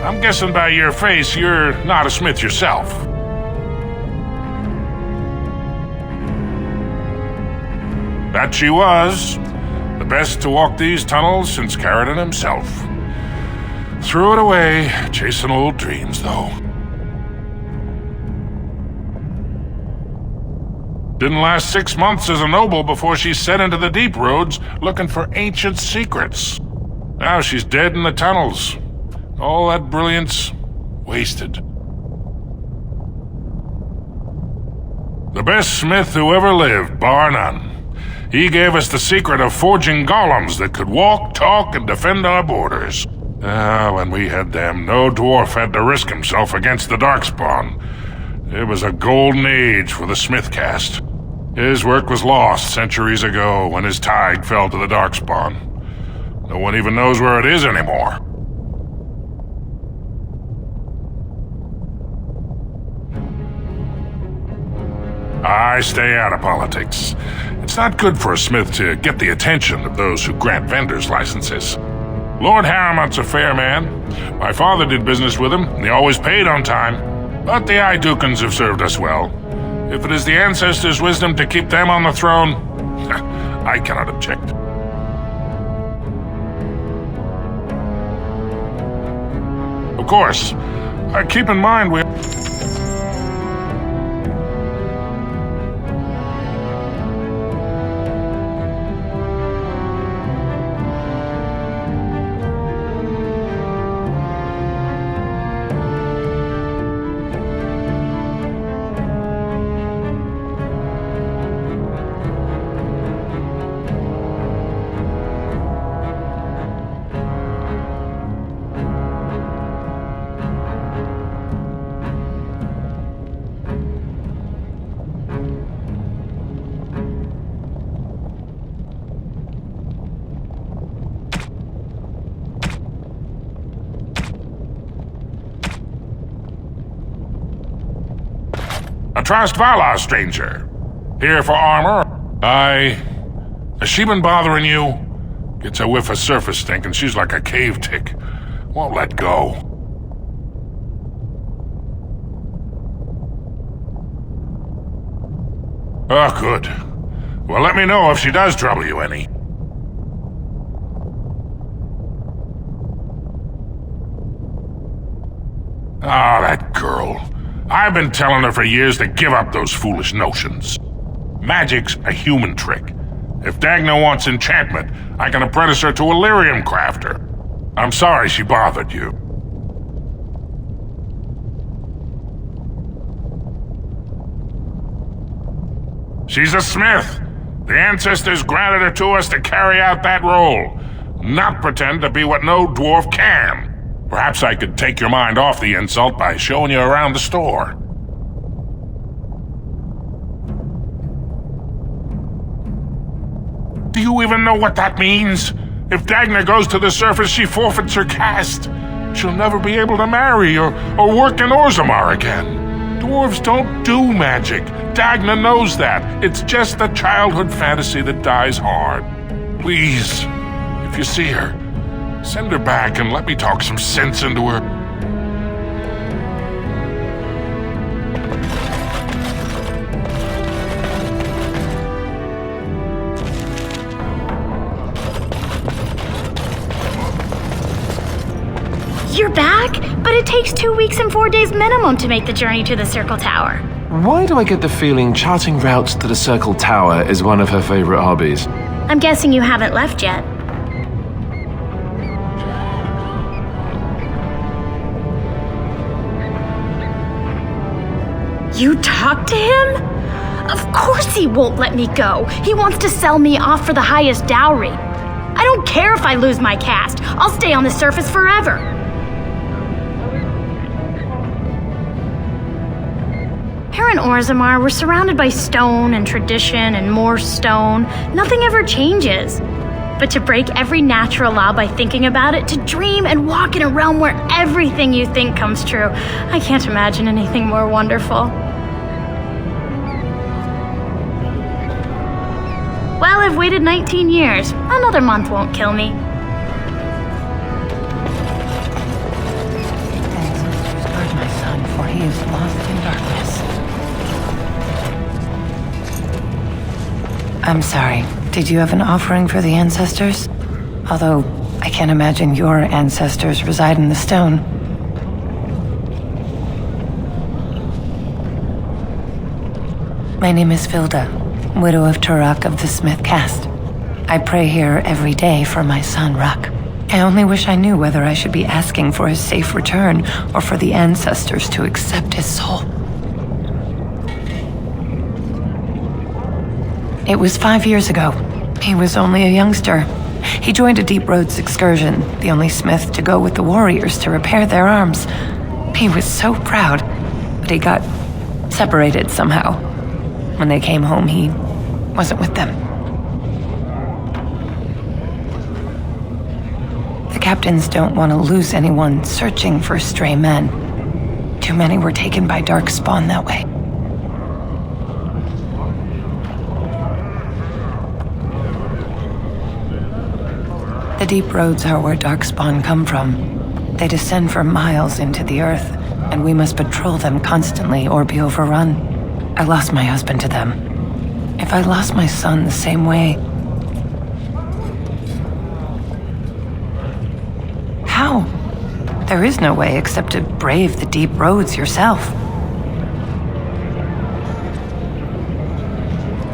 I'm guessing by your face you're not a smith yourself. That she was. The best to walk these tunnels since Carradine himself. Threw it away, chasing old dreams, though. Didn't last 6 months as a noble before she set into the deep roads looking for ancient secrets. Now she's dead in the tunnels. All that brilliance, wasted. The best smith who ever lived, bar none. He gave us the secret of forging golems that could walk, talk, and defend our borders. When we had them, no dwarf had to risk himself against the Darkspawn. It was a golden age for the smith caste. His work was lost centuries ago when his tide fell to the Darkspawn. No one even knows where it is anymore. I stay out of politics. It's not good for a smith to get the attention of those who grant vendors licenses. Lord Harriman's a fair man. My father did business with him, and he always paid on time. But the Idukans have served us well. If it is the ancestors' wisdom to keep them on the throne, I cannot object. Of course, keep in mind we... Trust Vala, stranger. Here for armor. Has she been bothering you? Gets a whiff of surface stink and she's like a cave tick. Won't let go. Oh, good. Well, let me know if she does trouble you any. Ah, that girl. I've been telling her for years to give up those foolish notions. Magic's a human trick. If Dagna wants enchantment, I can apprentice her to a lyrium crafter. I'm sorry she bothered you. She's a smith. The ancestors granted her to us to carry out that role, not pretend to be what no dwarf can. Perhaps I could take your mind off the insult by showing you around the store. Do you even know what that means? If Dagna goes to the surface, she forfeits her caste. she'll never be able to marry or work in Orzammar again. Dwarves don't do magic. Dagna knows that. It's just a childhood fantasy that dies hard. Please, if you see her, send her back and let me talk some sense into her. You're back? But it takes 2 weeks and 4 days minimum to make the journey to the Circle Tower. Why do I get the feeling charting routes to the Circle Tower is one of her favorite hobbies? I'm guessing you haven't left yet. You talked to him? Of course he won't let me go. He wants to sell me off for the highest dowry. I don't care if I lose my caste. I'll stay on the surface forever. Here in Orzammar, we're surrounded by stone and tradition and more stone. Nothing ever changes. But to break every natural law by thinking about it, to dream and walk in a realm where everything you think comes true, I can't imagine anything more wonderful. Well, I've waited 19 years. Another month won't kill me. Guard my son, for he is lost in darkness. I'm sorry. Did you have an offering for the ancestors? Although, I can't imagine your ancestors reside in the stone. My name is Vilda, widow of Turak of the Smith caste. I pray here every day for my son, Ruck. I only wish I knew whether I should be asking for his safe return or for the ancestors to accept his soul. It was 5 years ago. He was only a youngster. He joined a Deep Roads excursion, the only smith to go with the warriors to repair their arms. He was so proud, but he got separated somehow. When they came home, he wasn't with them. The captains don't want to lose anyone searching for stray men. Too many were taken by Darkspawn that way. The deep roads are where Darkspawn come from. They descend for miles into the earth, and we must patrol them constantly or be overrun. I lost my husband to them. If I lost my son the same way... How? There is no way except to brave the deep roads yourself.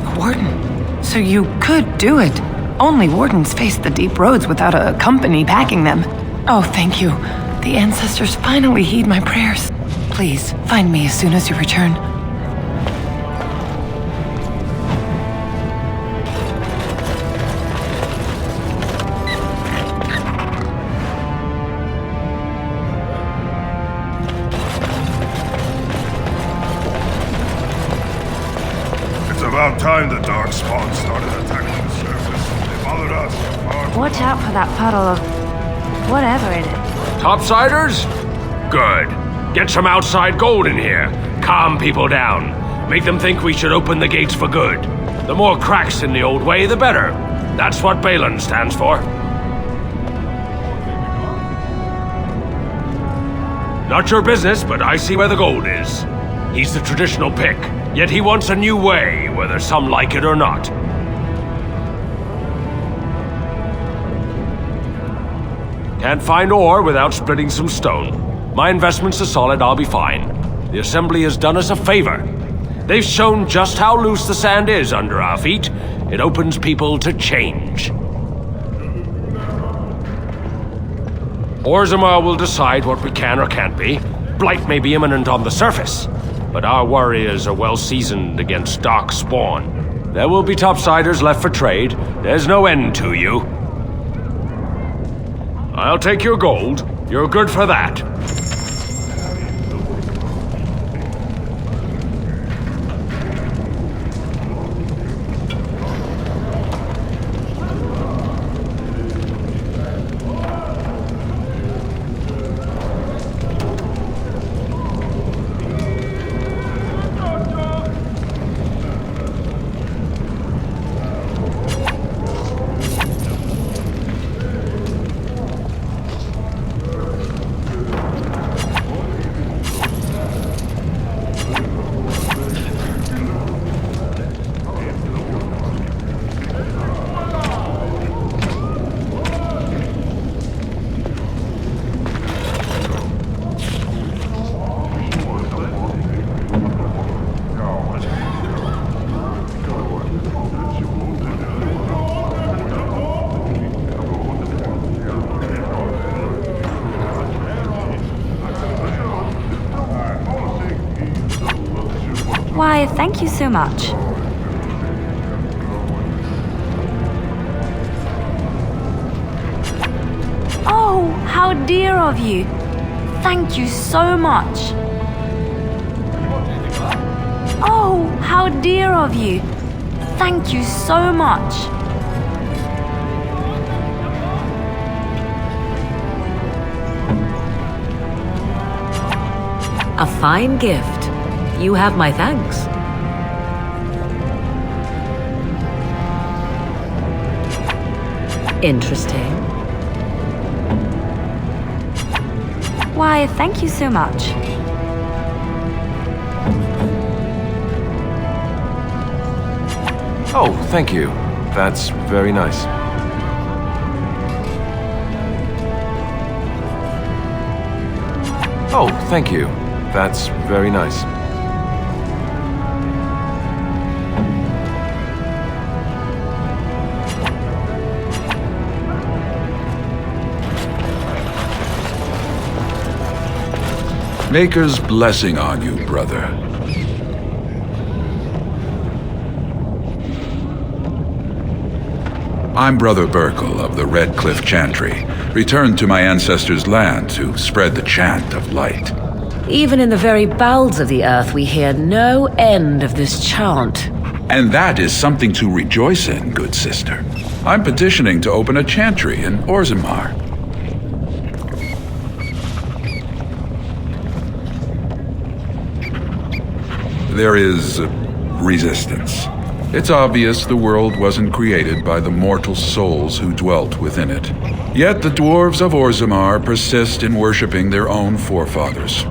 A warden. So you could do it. Only wardens face the deep roads without a company packing them. Oh, thank you. The ancestors finally heed my prayers. Please, find me as soon as you return. It's about time the Darkspawn started attacking the surface. They bothered us. Watch out for that puddle of whatever it is. Topsiders? Good. Get some outside gold in here. Calm people down. Make them think we should open the gates for good. The more cracks in the old way, the better. That's what Balin stands for. Not your business, but I see where the gold is. He's the traditional pick, yet he wants a new way, whether some like it or not. Can't find ore without splitting some stone. My investments are solid, I'll be fine. The Assembly has done us a favor. They've shown just how loose the sand is under our feet. It opens people to change. Orzammar will decide what we can or can't be. Blight may be imminent on the surface, but our warriors are well seasoned against dark spawn. There will be topsiders left for trade. There's no end to you. I'll take your gold. You're good for that. Why, thank you so much. Oh, how dear of you. Thank you so much. Oh, how dear of you. Thank you so much. A fine gift. You have my thanks. Interesting. Why, thank you so much. Oh, thank you. That's very nice. Oh, thank you. That's very nice. Maker's blessing on you, brother. I'm Brother Burkle of the Red Cliff Chantry, returned to my ancestors' land to spread the chant of light. Even in the very bowels of the earth, we hear no end of this chant. And that is something to rejoice in, good sister. I'm petitioning to open a chantry in Orzammar. There is resistance. It's obvious the world wasn't created by the mortal souls who dwelt within it. Yet the dwarves of Orzammar persist in worshipping their own forefathers.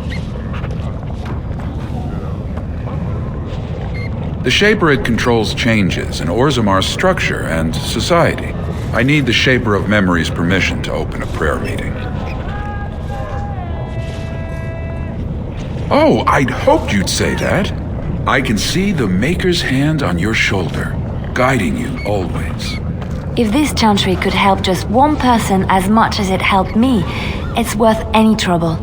The Shaperit controls changes in Orzammar's structure and society. I need the Shaper of Memory's permission to open a prayer meeting. Oh, I'd hoped you'd say that. I can see the Maker's hand on your shoulder, guiding you always. If this chantry could help just one person as much as it helped me, it's worth any trouble.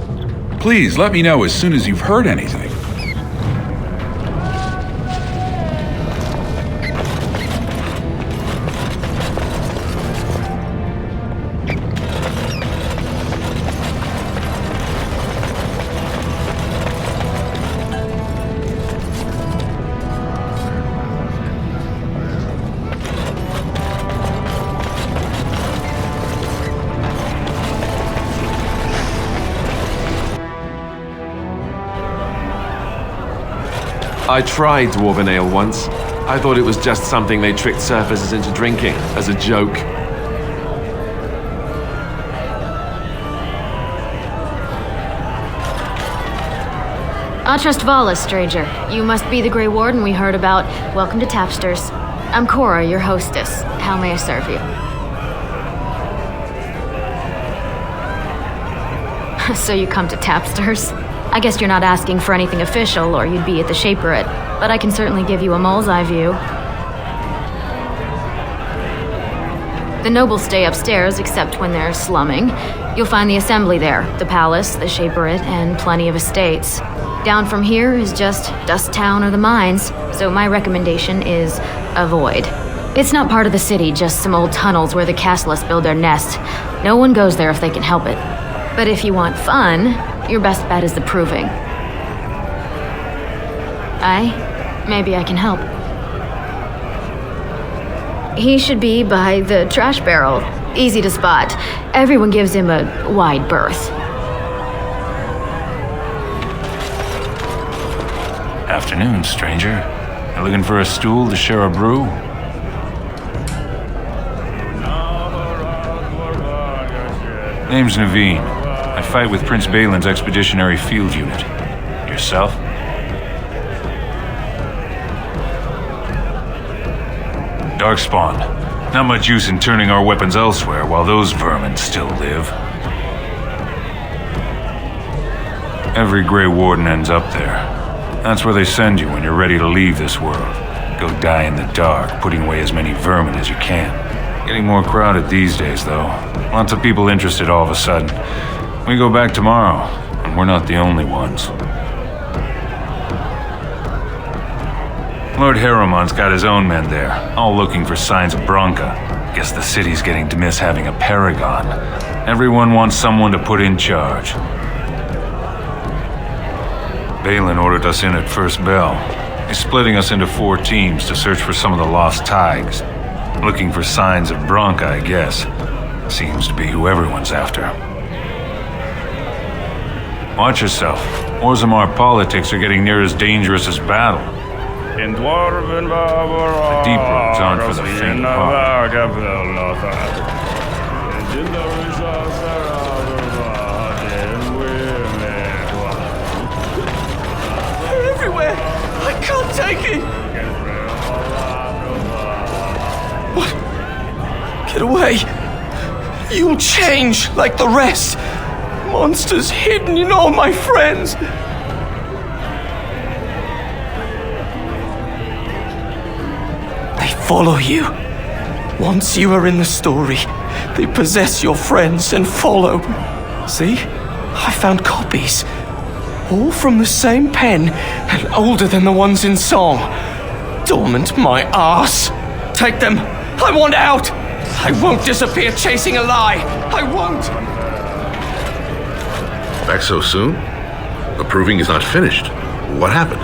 Please let me know as soon as you've heard anything. I tried Dwarven Ale once. I thought it was just something they tricked surfers into drinking, as a joke. Atrust Vala, stranger. You must be the Grey Warden we heard about. Welcome to Tapsters. I'm Cora, your hostess. How may I serve you? So you come to Tapsters? I guess you're not asking for anything official, or you'd be at the Shaperit, but I can certainly give you a mole's eye view. The nobles stay upstairs, except when they're slumming. You'll find the assembly there, the palace, the Shaperit, and plenty of estates. Down from here is just Dust Town or the mines, so my recommendation is avoid. It's not part of the city, just some old tunnels where the castless build their nest. No one goes there if they can help it. But if you want fun, your best bet is the Proving. Maybe I can help. He should be by the trash barrel. Easy to spot. Everyone gives him a wide berth. Afternoon, stranger. You looking for a stool to share a brew? Name's Naveen. I fight with Prince Balin's Expeditionary Field Unit. Yourself? Darkspawn. Not much use in turning our weapons elsewhere while those vermin still live. Every Grey Warden ends up there. That's where they send you when you're ready to leave this world. Go die in the dark, putting away as many vermin as you can. Getting more crowded these days, though. Lots of people interested all of a sudden. We go back tomorrow, and we're not the only ones. Lord Harriman's got his own men there, all looking for signs of Branca. Guess the city's getting to miss having a paragon. Everyone wants someone to put in charge. Balin ordered us in at first bell. He's splitting us into 4 teams to search for some of the lost Tigers. Looking for signs of Branca, I guess. Seems to be who everyone's after. Watch yourself. Orzammar politics are getting near as dangerous as battle. The deep roads aren't for the faint of heart. They're everywhere! I can't take it! What? Get away! You'll change like the rest! Monsters hidden in all my friends! They follow you. Once you are in the story, they possess your friends and follow. See? I found copies. All from the same pen and older than the ones in song. Dormant my ass. Take them. I want out. I won't disappear chasing a lie. I won't. Back so soon? The proving is not finished. What happened?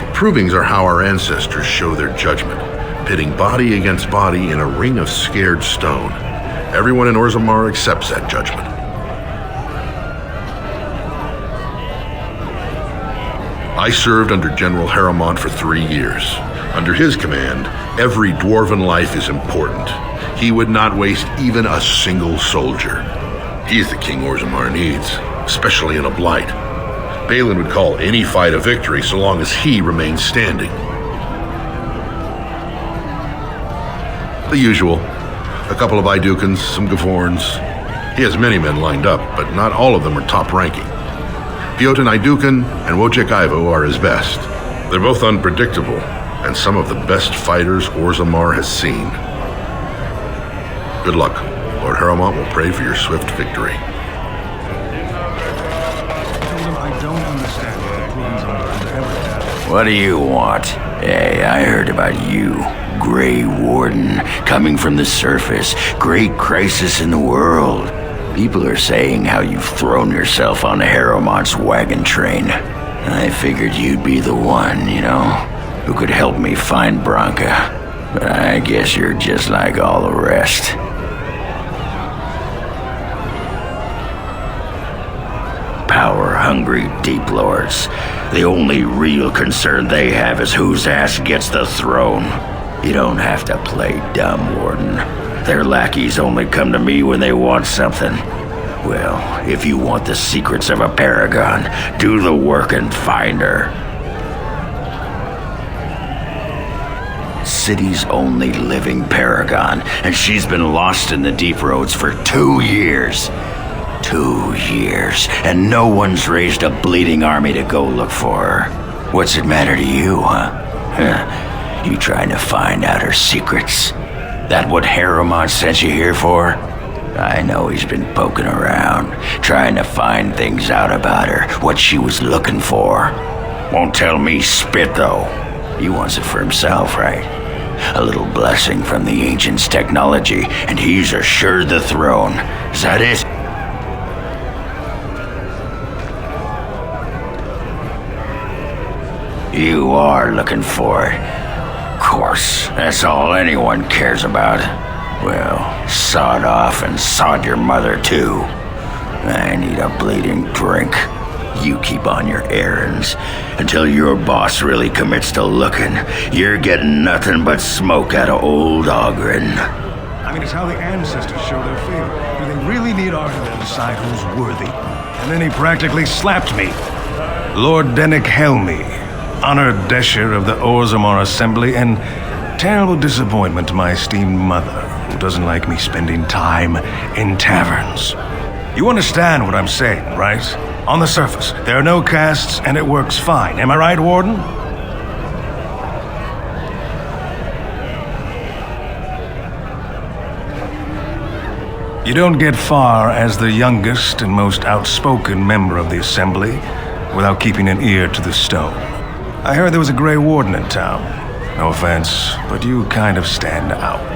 The provings are how our ancestors show their judgment, pitting body against body in a ring of scared stone. Everyone in Orzammar accepts that judgment. I served under General Harriman for 3 years. Under his command, every dwarven life is important. He would not waste even a single soldier. He's the king Orzammar needs, especially in a blight. Balin would call any fight a victory so long as he remains standing. The usual. A couple of Idukans, some Gavorns. He has many men lined up, but not all of them are top-ranking. Piotin Idukan and Wojciech Ivo are his best. They're both unpredictable, and some of the best fighters Orzammar has seen. Good luck. Lord Harriman will pray for your swift victory. What do you want? Hey, I heard about you. Grey Warden, coming from the surface. Great crisis in the world. People are saying how you've thrown yourself on Harriman's wagon train. I figured you'd be the one, you know, who could help me find Branca. But I guess you're just like all the rest. Power-hungry Deep Lords. The only real concern they have is whose ass gets the throne. You don't have to play dumb, Warden. Their lackeys only come to me when they want something. Well, if you want the secrets of a paragon, do the work and find her. City's only living paragon, and she's been lost in the deep roads for 2 years. 2 years, and no one's raised a bleeding army to go look for her. What's it matter to you, huh? You trying to find out her secrets? That what Harriman sent you here for? I know he's been poking around, trying to find things out about her, what she was looking for. Won't tell me spit, though. He wants it for himself, right? A little blessing from the ancients' technology, and he's assured the throne. Is that it? You are looking for it. Of course, that's all anyone cares about. Well, sod off and sod your mother, too. I need a bleeding drink. You keep on your errands. Until your boss really commits to looking, you're getting nothing but smoke out of old Ogren. I mean, it's how the ancestors show their favor. Do they really need Arthur to decide who's worthy? And then he practically slapped me. Lord Dennick Helmi, honored Desher of the Orzammar Assembly, and terrible disappointment to my esteemed mother, who doesn't like me spending time in taverns. You understand what I'm saying, right? On the surface, there are no castes, and it works fine. Am I right, Warden? You don't get far as the youngest and most outspoken member of the Assembly without keeping an ear to the stone. I heard there was a Grey Warden in town. No offense, but you kind of stand out.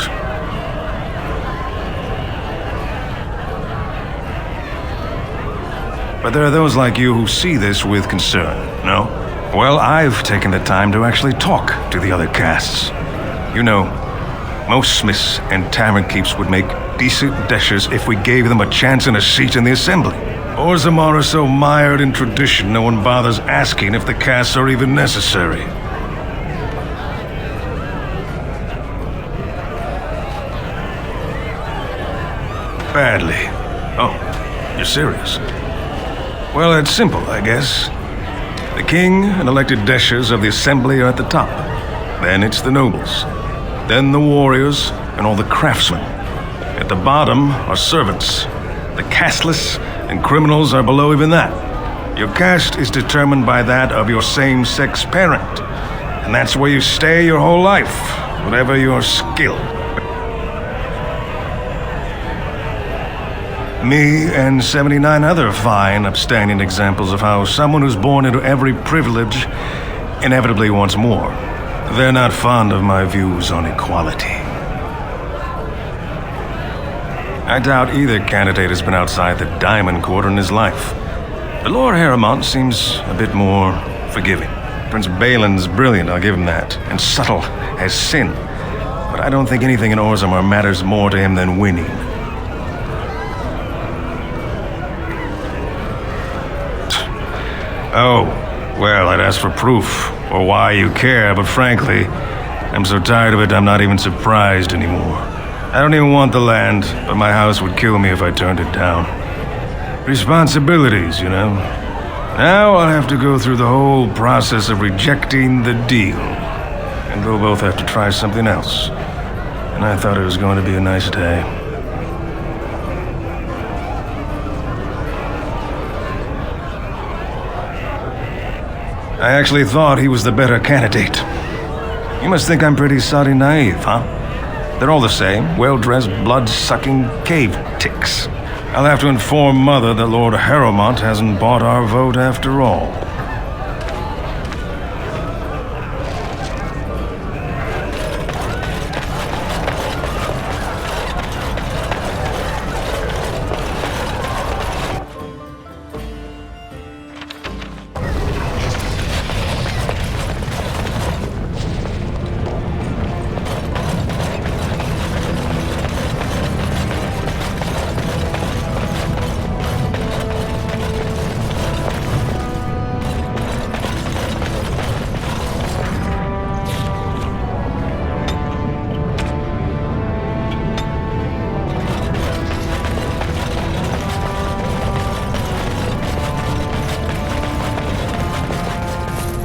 But there are those like you who see this with concern, no? Well, I've taken the time to actually talk to the other castes. You know, most smiths and tavern keeps would make decent deshers if we gave them a chance and a seat in the Assembly. Orzammar are so mired in tradition, no one bothers asking if the castes are even necessary. Badly. Oh, you're serious? Well, it's simple, I guess. The king and elected deshers of the Assembly are at the top. Then it's the nobles. Then the warriors and all the craftsmen. At the bottom are servants. The casteless and criminals are below even that. Your caste is determined by that of your same-sex parent. And that's where you stay your whole life, whatever your skill. Me and 79 other fine, upstanding examples of how someone who's born into every privilege inevitably wants more. They're not fond of my views on equality. I doubt either candidate has been outside the Diamond Quarter in his life. But Lord Harrowmont seems a bit more forgiving. Prince Balin's brilliant, I'll give him that, and subtle as sin. But I don't think anything in Orzammar matters more to him than winning. Oh, well, I'd ask for proof, or why you care, but frankly, I'm so tired of it I'm not even surprised anymore. I don't even want the land, but my house would kill me if I turned it down. Responsibilities, you know. Now I'll have to go through the whole process of rejecting the deal. And they'll both have to try something else. And I thought it was going to be a nice day. I actually thought he was the better candidate. You must think I'm pretty soddy naive, huh? They're all the same, well-dressed, blood-sucking cave ticks. I'll have to inform Mother that Lord Harrowmont hasn't bought our vote after all.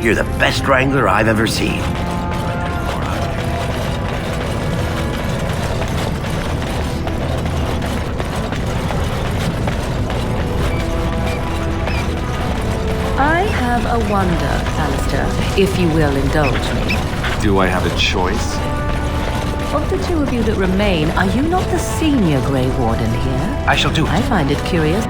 You're the best wrangler I've ever seen. I have a wonder, Alistair, if you will indulge me. Do I have a choice? Of the two of you that remain, are you not the senior Grey Warden here? I shall do it. I find it curious.